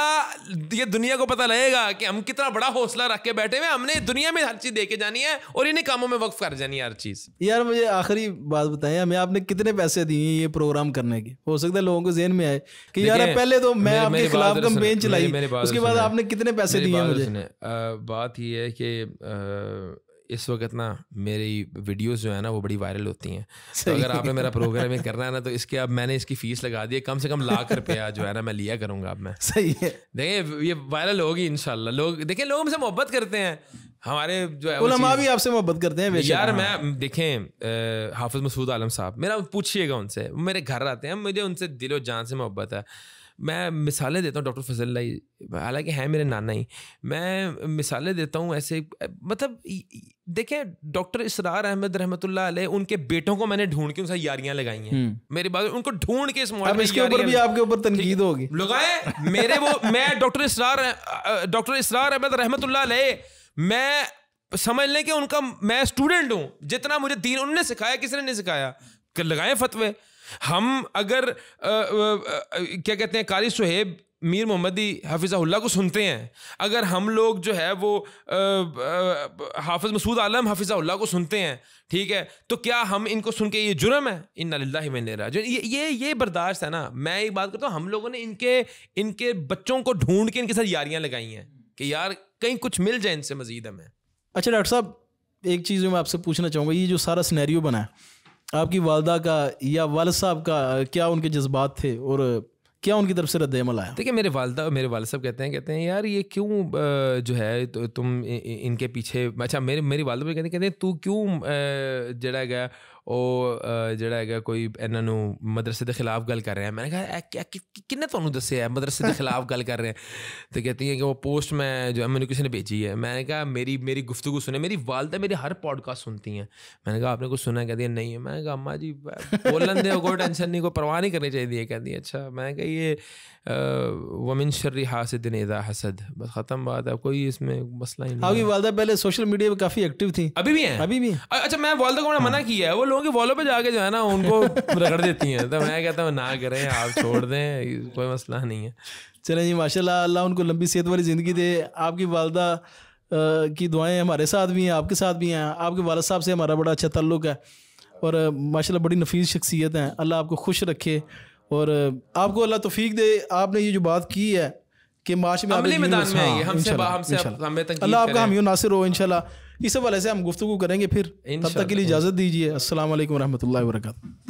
Speaker 1: ये दुनिया को पता लगेगा कि हम कितना बड़ा हौसला रख के बैठे हुए, हमने दुनिया में हर चीज़ दे के जानी है और इन्हीं कामों में वक्फ कर जानी है हर चीज़।
Speaker 2: यार मुझे आखिरी बात बताएं, हमें आपने कितने पैसे दिए ये प्रोग्राम करने के? हो सकता है लोगों को ज़हन में आए कि यार पहले तो मैं आपके खिलाफ कैंपेन चलाई, उसके बाद आपने कितने पैसे दिए मुझे?
Speaker 1: बात ये है कि इस वक्त ना मेरी वीडियोस जो है ना वो बड़ी वायरल होती हैं, तो अगर आपने मेरा प्रोग्राम में करना है ना, तो इसके अब मैंने इसकी फ़ीस लगा दी है, कम से कम लाख रुपया जो है ना मैं लिया करूँगा अब मैं।
Speaker 2: सही है,
Speaker 1: देखें ये वायरल होगी इंशाल्लाह। लोग देखें, लोग हमसे मोहब्बत करते हैं, हमारे जो है
Speaker 2: उलमा भी आपसे मोहब्बत करते हैं
Speaker 1: यार। मैं देखें हाफिज़ मसूद आलम साहब, मेरा पूछिएगा उनसे, मेरे घर आते हैं, मुझे उनसे दिलो जान से मोहब्बत है। मैं मिसालें देता हूँ, डॉक्टर फजल लाई हालांकि हैं मेरे नाना ही, मैं मिसालें देता हूँ ऐसे, मतलब देखें डॉक्टर इसरार अहमद रहमतुल्लाह अलैह, उनके बेटों को मैंने ढूंढ के उनसे यारियां लगाई हैं। मेरी बात, उनको ढूंढ के इस
Speaker 2: इसके ऊपर भी आपके ऊपर तनकीद होगी
Speaker 1: लगाए मेरे वो। मैं डॉक्टर इसरार अहमद रहमतुल्लाह अलैह, मैं समझ लें कि उनका मैं स्टूडेंट हूँ, जितना मुझे दीन उन्होंने सिखाया, किसी ने नहीं सिखाया। लगाए फतवे। हम अगर क्या कहते हैं, कारी सुहेब मीर मोहम्मदी हफिज़हुल्लाह को सुनते हैं, अगर हम लोग जो है वो हाफिज़ मसूद आलम हफिज़हुल्लाह को सुनते हैं, ठीक है, तो क्या हम इनको सुन के ये जुर्म है? इन्ना लिल्लाहि व इन्ना इलैहि राजिऊन। ये बर्दाश्त है ना। मैं एक बात करता हूँ, हम लोगों ने इनके बच्चों को ढूंढ के इनके साथ यारियां लगाई हैं कि यार कहीं कुछ मिल जाए इनसे मजीद हमें।
Speaker 2: अच्छा डॉक्टर साहब, एक चीज़ मैं आपसे पूछना चाहूँगा, ये जो सारा सिनेरियो बना है, आपकी वालदा का या वालिद साहब का क्या उनके जज्बात थे और क्या उनकी तरफ से रद्द-ए-अमल आया?
Speaker 1: देखिए, मेरे वालिद साहब कहते हैं यार ये क्यों जो है तो तुम इनके पीछे, अच्छा मेरी वालिदा भी कहते हैं तू क्यों जड़ा गया जड़ा है कोई इन्होंने मदरसे के खिलाफ गल कर रहे हैं। मैंने कहा क्या किन्ने तुहानू दस्सिया है मदरसे के खिलाफ गल कर रहे हैं? तो कहती हैं कि वो पोस्ट में जो है मैंने किसी ने भेजी है। मैंने कहा मेरी गुफ्तगू सुने, मेरी वालदा मेरी हर पॉडकास्ट सुनती हैं। मैंने कहा आपने कुछ सुना? कहती है नहीं है। मैंने कहा अम्मा जी बोलन दे, कोई टेंशन नहीं, कोई परवाह नहीं करनी चाहिए। कहती है अच्छा। मैंने कहा ये वमिन शर्रि हासिदिन इज़ा हसद, बस ख़त्म बात है, कोई इसमें मसला ही नहीं।
Speaker 2: आपकी वालदा पहले सोशल मीडिया पे काफ़ी एक्टिव थी,
Speaker 1: अभी भी हैं?
Speaker 2: अभी भी।
Speaker 1: अच्छा, मैं वालदा को मना किया है, वो लोगों के वॉलों पे जाके जो है ना उनको रगड़ देती हैं, तो मैं कहता हूँ ना करें, आप छोड़ दें, कोई मसला नहीं है।
Speaker 2: चलें जी, माशाल्लाह, अल्लाह उनको लंबी सेहत वाली ज़िंदगी दे। आपकी वालदा की दुआएं हमारे साथ भी हैं, आपके साथ भी हैं। आपके वालिद साहब से हमारा बड़ा अच्छा ताल्लुक़ है और माशाल्लाह बड़ी नफीस शख्सियत हैं। अल्लाह आपको खुश रखे और आपको अल्लाह तौफीक दे। आपने ये जो बात की है कि माश में
Speaker 1: अमली मैदान में आएंगे हमसे
Speaker 2: अल्लाह आपका हामी नासिर हो इंशाल्लाह। इस हवाले से हम गुफ्तगू करेंगे फिर, तब तक के लिए इजाज़त दीजिए। अस्सलाम वालेकुम रहमतुल्लाहि व बरकातहू।